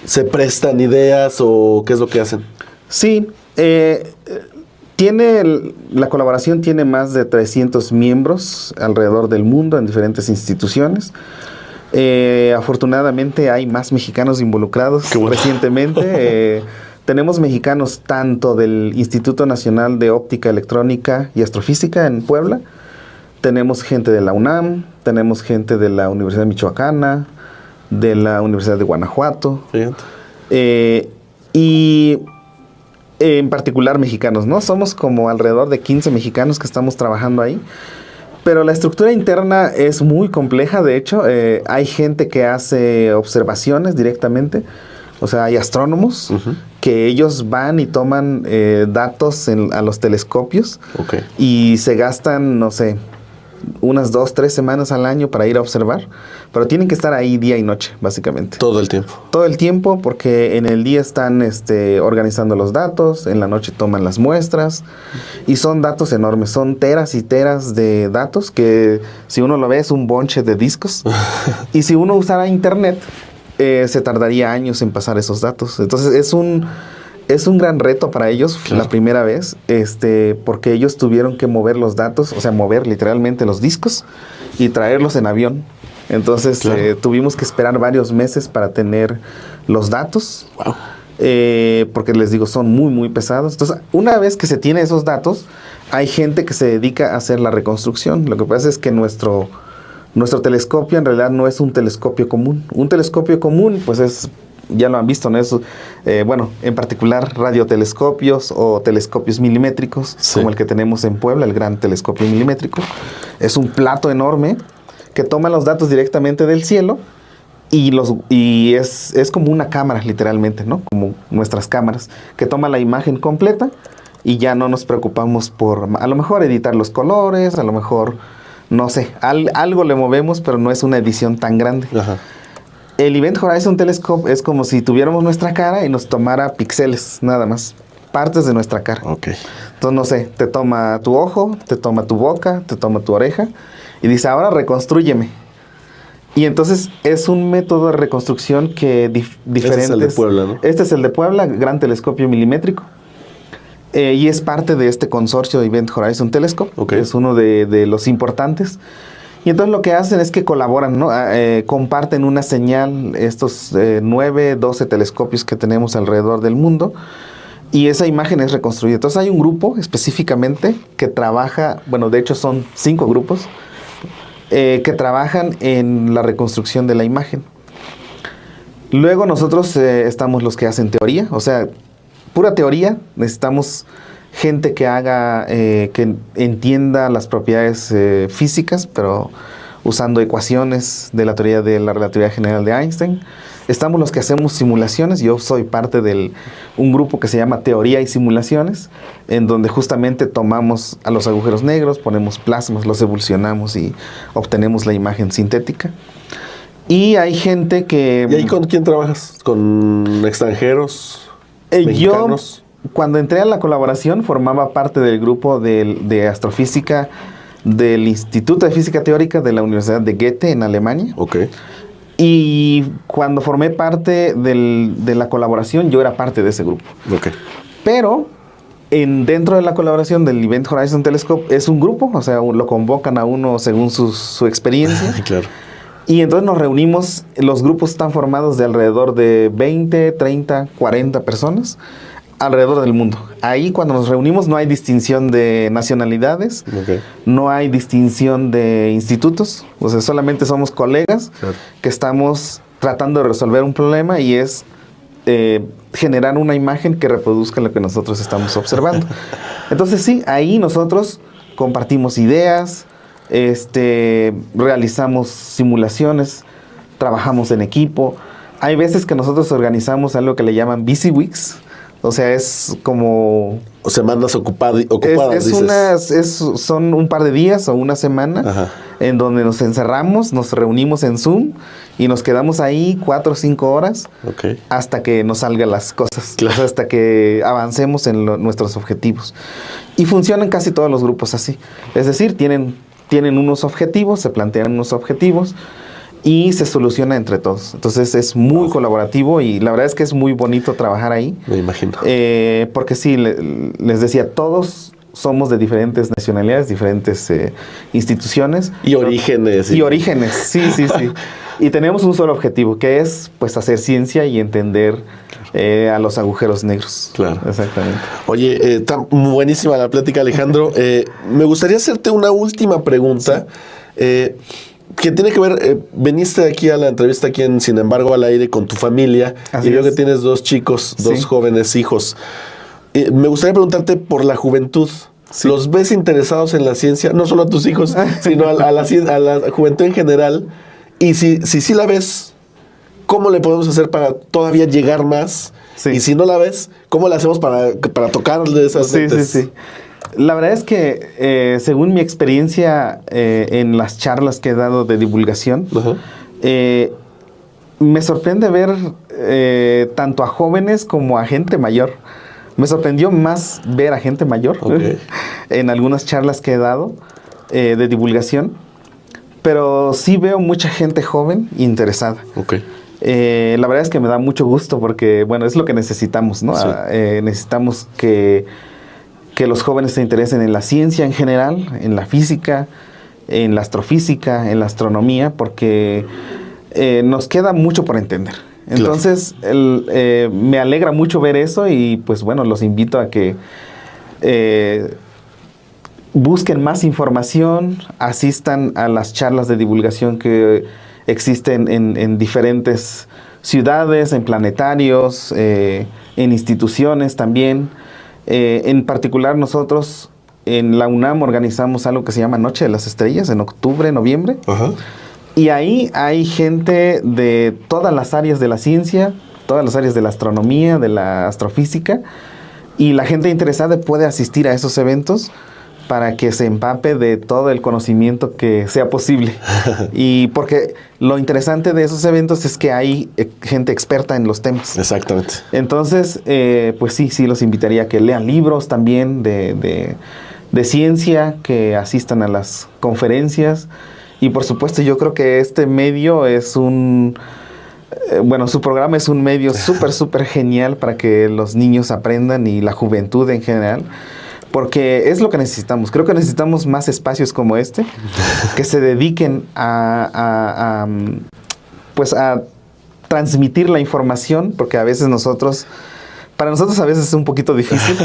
¿Se prestan ideas o qué es lo que hacen? Sí, la colaboración tiene más de 300 miembros alrededor del mundo en diferentes instituciones. Afortunadamente hay más mexicanos involucrados Qué bueno. recientemente. Tenemos mexicanos tanto del Instituto Nacional de Óptica, Electrónica y Astrofísica en Puebla. Tenemos gente de la UNAM, tenemos gente de la Universidad Michoacana, de la Universidad de Guanajuato. Y en particular mexicanos, ¿no? Somos como alrededor de 15 mexicanos que estamos trabajando ahí. Pero la estructura interna es muy compleja, de hecho. Hay gente que hace observaciones directamente. O sea, hay astrónomos que ellos van y toman datos a los telescopios y se gastan, no sé, unas 2-3 semanas al año para ir a observar, pero tienen que estar ahí día y noche, básicamente. Todo el tiempo. Todo el tiempo, porque en el día están organizando los datos, en la noche toman las muestras, y son datos enormes, son teras y teras de datos que si uno lo ve es un bonche de discos, y si uno usara internet, se tardaría años en pasar esos datos. Entonces es un gran reto para ellos, la primera vez, porque ellos tuvieron que mover los datos, o sea, mover literalmente los discos y traerlos en avión. Entonces tuvimos que esperar varios meses para tener los datos, porque les digo, son muy, muy pesados. Entonces, una vez que se tiene esos datos, hay gente que se dedica a hacer la reconstrucción. Lo que pasa es que nuestro telescopio en realidad no es un telescopio común. Un telescopio común, pues es... Ya lo han visto, ¿no? Es, en particular radiotelescopios o telescopios milimétricos, como el que tenemos en Puebla, el gran telescopio milimétrico. Es un plato enorme que toma los datos directamente del cielo y es como una cámara, literalmente, ¿no? Como nuestras cámaras, que toma la imagen completa y ya no nos preocupamos por, a lo mejor, editar los colores, a lo mejor, no sé, algo le movemos, pero no es una edición tan grande. El Event Horizon Telescope es como si tuviéramos nuestra cara y nos tomara píxeles, nada más, partes de nuestra cara. Entonces, no sé, te toma tu ojo, te toma tu boca, te toma tu oreja y dice, ahora reconstrúyeme. Y entonces es un método de reconstrucción que diferente. Este es el de Puebla, ¿no? Este es el de Puebla, Gran Telescopio Milimétrico. Y es parte de este consorcio de Event Horizon Telescope. Es uno de los importantes. Y entonces lo que hacen es que colaboran, ¿no? Comparten una señal, estos 9, 12 telescopios que tenemos alrededor del mundo, y esa imagen es reconstruida. Entonces hay un grupo específicamente que trabaja, bueno, de hecho son 5 grupos, que trabajan en la reconstrucción de la imagen. Luego nosotros estamos los que hacen teoría, o sea, pura teoría. Necesitamos gente que haga, que entienda las propiedades físicas, pero usando ecuaciones de la teoría de la relatividad general de Einstein. Estamos los que hacemos simulaciones. Yo soy parte de un grupo que se llama Teoría y Simulaciones, en donde justamente tomamos a los agujeros negros, ponemos plasmas, los evolucionamos y obtenemos la imagen sintética. Y hay gente que... ¿Y ahí con quién trabajas? ¿Con extranjeros? ¿Mexicanos? Yo, cuando entré a la colaboración, formaba parte del grupo de astrofísica del Instituto de Física Teórica de la Universidad de Goethe en Alemania. Y cuando formé parte de la colaboración, yo era parte de ese grupo. Pero dentro de la colaboración del Event Horizon Telescope es un grupo, o sea, lo convocan a uno según su experiencia. Y entonces nos reunimos, los grupos están formados de alrededor de 20, 30, 40 personas alrededor del mundo. Ahí cuando nos reunimos no hay distinción de nacionalidades, no hay distinción de institutos, o sea, solamente somos colegas que estamos tratando de resolver un problema y es generar una imagen que reproduzca lo que nosotros estamos observando. Entonces sí, ahí nosotros compartimos ideas, realizamos simulaciones, trabajamos en equipo. Hay veces que nosotros organizamos algo que le llaman Busy Weeks. O sea, es como... O semanas ocupadas, son un par de días o una semana en donde nos encerramos, nos reunimos en Zoom y nos quedamos ahí 4 o 5 horas hasta que nos salgan las cosas, o sea, hasta que avancemos en nuestros objetivos. Y funcionan casi todos los grupos así. Es decir, tienen unos objetivos, se plantean unos objetivos y se soluciona entre todos. Entonces es muy colaborativo y la verdad es que es muy bonito trabajar ahí. Me imagino. Porque sí, les decía, todos somos de diferentes nacionalidades, diferentes instituciones. Y orígenes. Y orígenes, sí. Y tenemos un solo objetivo, que es pues hacer ciencia y entender a los agujeros negros. Claro. Exactamente. Oye, está buenísima la plática, Alejandro. Me gustaría hacerte una última pregunta. Que tiene que ver, veniste aquí a la entrevista aquí en Sin embargo al aire con tu familia. Así y veo es. que tienes 2 chicos, 2 Sí. jóvenes hijos. Me gustaría preguntarte por la juventud. Sí. ¿Los ves interesados en la ciencia? No solo a tus hijos, sino a la juventud en general. Y si la ves, ¿cómo le podemos hacer para todavía llegar más? Sí. Y si no la ves, ¿cómo le hacemos para tocar de esas Sí, mentes? sí. La verdad es que según mi experiencia en las charlas que he dado de divulgación, Ajá. me sorprende ver tanto a jóvenes como a gente mayor. Me sorprendió más ver a gente mayor en algunas charlas que he dado de divulgación, pero sí veo mucha gente joven interesada. Ok. La verdad es que me da mucho gusto porque, bueno, es lo que necesitamos, ¿no? Sí. Necesitamos que los jóvenes se interesen en la ciencia en general, en la física, en la astrofísica, en la astronomía, porque nos queda mucho por entender. Entonces, me alegra mucho ver eso y pues bueno, los invito a que busquen más información, asistan a las charlas de divulgación que existen en diferentes ciudades, en planetarios, en instituciones también. En particular nosotros en la UNAM organizamos algo que se llama Noche de las Estrellas en octubre, noviembre. Ajá. Y ahí hay gente de todas las áreas de la ciencia, todas las áreas de la astronomía, de la astrofísica. Y la gente interesada puede asistir a esos eventos para que se empape de todo el conocimiento que sea posible. Y porque lo interesante de esos eventos es que hay gente experta en los temas. Exactamente. Entonces, pues sí los invitaría a que lean libros también de ciencia, que asistan a las conferencias. Y por supuesto, yo creo que este medio es su programa es un medio súper genial para que los niños aprendan y la juventud en general. Porque es lo que necesitamos. Creo que necesitamos más espacios como este que se dediquen a transmitir la información, porque a veces para nosotros a veces es un poquito difícil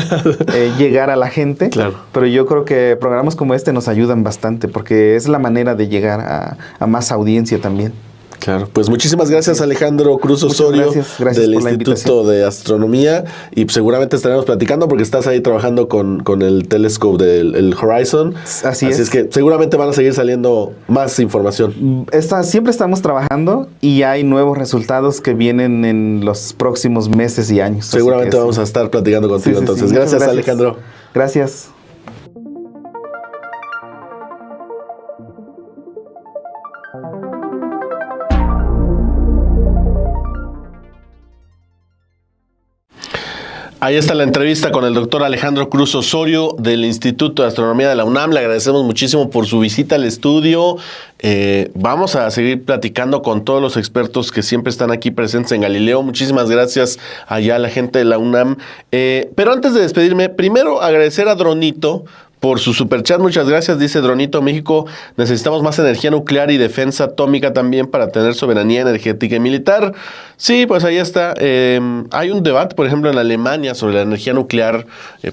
llegar a la gente. Claro. Pero yo creo que programas como este nos ayudan bastante, porque es la manera de llegar a más audiencia también. Claro, pues muchísimas gracias Alejandro Cruz Osorio gracias del por la Instituto invitación. de Astronomía y seguramente estaremos platicando porque estás ahí trabajando con el telescope del Horizon. Así es. Es que seguramente van a seguir saliendo más información. Siempre estamos trabajando y hay nuevos resultados que vienen en los próximos meses y años. Seguramente vamos a estar platicando contigo. Sí, entonces. sí. Gracias Alejandro. Gracias. Ahí está la entrevista con el doctor Alejandro Cruz Osorio del Instituto de Astronomía de la UNAM. Le agradecemos muchísimo por su visita al estudio. Vamos a seguir platicando con todos los expertos que siempre están aquí presentes en Galileo. Muchísimas gracias allá a la gente de la UNAM. Pero antes de despedirme, primero agradecer a Dronito por su superchat. Muchas gracias. Dice Dronito: México, necesitamos más energía nuclear y defensa atómica también para tener soberanía energética y militar. Sí, pues ahí está. Hay un debate, por ejemplo, en Alemania sobre la energía nuclear.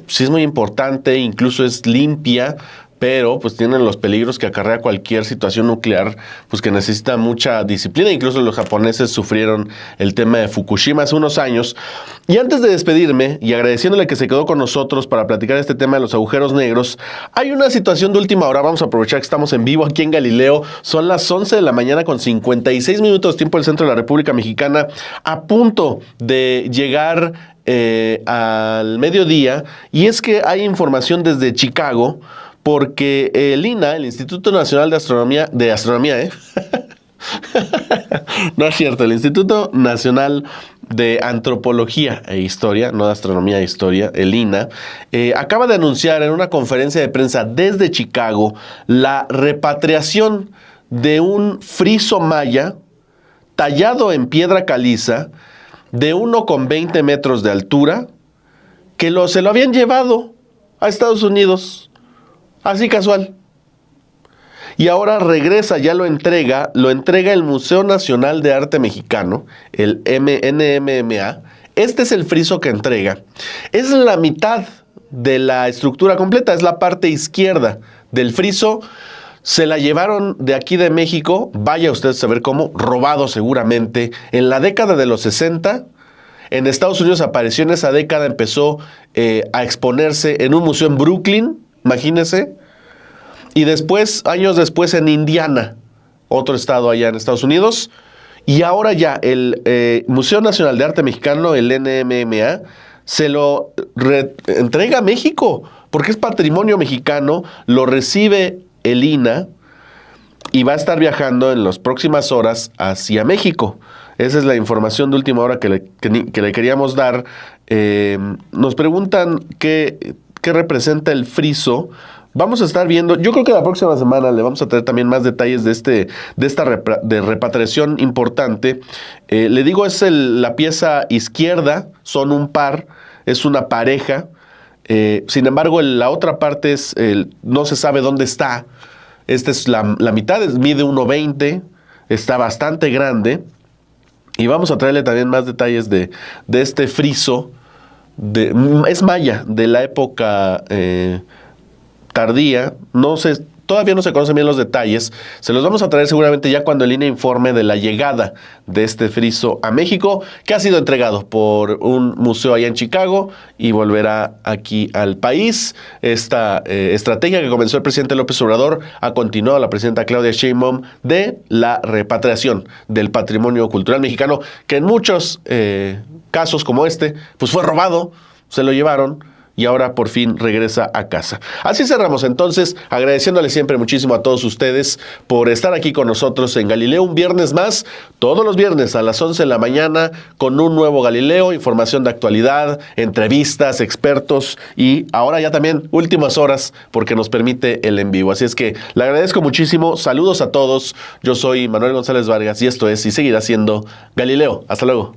Sí es muy importante, incluso es limpia, pero pues tienen los peligros que acarrea cualquier situación nuclear, pues que necesita mucha disciplina. Incluso los japoneses sufrieron el tema de Fukushima hace unos años. Y antes de despedirme y agradeciéndole que se quedó con nosotros para platicar este tema de los agujeros negros, hay una situación de última hora. Vamos a aprovechar que estamos en vivo aquí en Galileo. Son las 11 de la mañana con 56 minutos tiempo del centro de la República Mexicana, a punto de llegar al mediodía. Y es que hay información desde Chicago, porque el INA, el Instituto Nacional de Astronomía, no es cierto, el Instituto Nacional de Antropología e Historia, no de Astronomía e Historia, el INA, acaba de anunciar en una conferencia de prensa desde Chicago la repatriación de un friso maya tallado en piedra caliza de 1,20 metros de altura, que se lo habían llevado a Estados Unidos. Así casual. Y ahora regresa, ya lo entrega el Museo Nacional de Arte Mexicano, el NMMA, este es el friso que entrega. Es la mitad de la estructura completa, es la parte izquierda del friso. Se la llevaron de aquí de México, vaya usted a saber cómo, robado seguramente, en la década de los 60. En Estados Unidos apareció en esa década, empezó a exponerse en un museo en Brooklyn, imagínese. Y después, años después, en Indiana, otro estado allá en Estados Unidos. Y ahora ya el Museo Nacional de Arte Mexicano, el NMMA, se lo entrega a México, porque es patrimonio mexicano, lo recibe el INAH y va a estar viajando en las próximas horas hacia México. Esa es la información de última hora que le queríamos dar. Nos preguntan qué representa el friso. Vamos a estar viendo, yo creo que la próxima semana le vamos a traer también más detalles de esta repatriación importante. Le digo, es la pieza izquierda, son un par, es una pareja. Sin embargo, la otra parte no se sabe dónde está. Esta es la mitad, mide 1.20, está bastante grande. Y vamos a traerle también más detalles de este friso. Es maya, de la época tardía. Todavía no se conocen bien los detalles. Se los vamos a traer seguramente ya cuando el INAH informe de la llegada de este friso a México, que ha sido entregado por un museo allá en Chicago y volverá aquí al país. Esta estrategia que comenzó el presidente López Obrador ha continuado la presidenta Claudia Sheinbaum de la repatriación del patrimonio cultural mexicano, que en muchos casos como este, pues fue robado, se lo llevaron, y ahora por fin regresa a casa. Así cerramos entonces, agradeciéndole siempre muchísimo a todos ustedes por estar aquí con nosotros en Galileo, un viernes más, todos los viernes a las 11 de la mañana, con un nuevo Galileo, información de actualidad, entrevistas, expertos y ahora ya también últimas horas porque nos permite el en vivo. Así es que le agradezco muchísimo, saludos a todos, yo soy Manuel González Vargas y esto es y seguirá siendo Galileo. Hasta luego.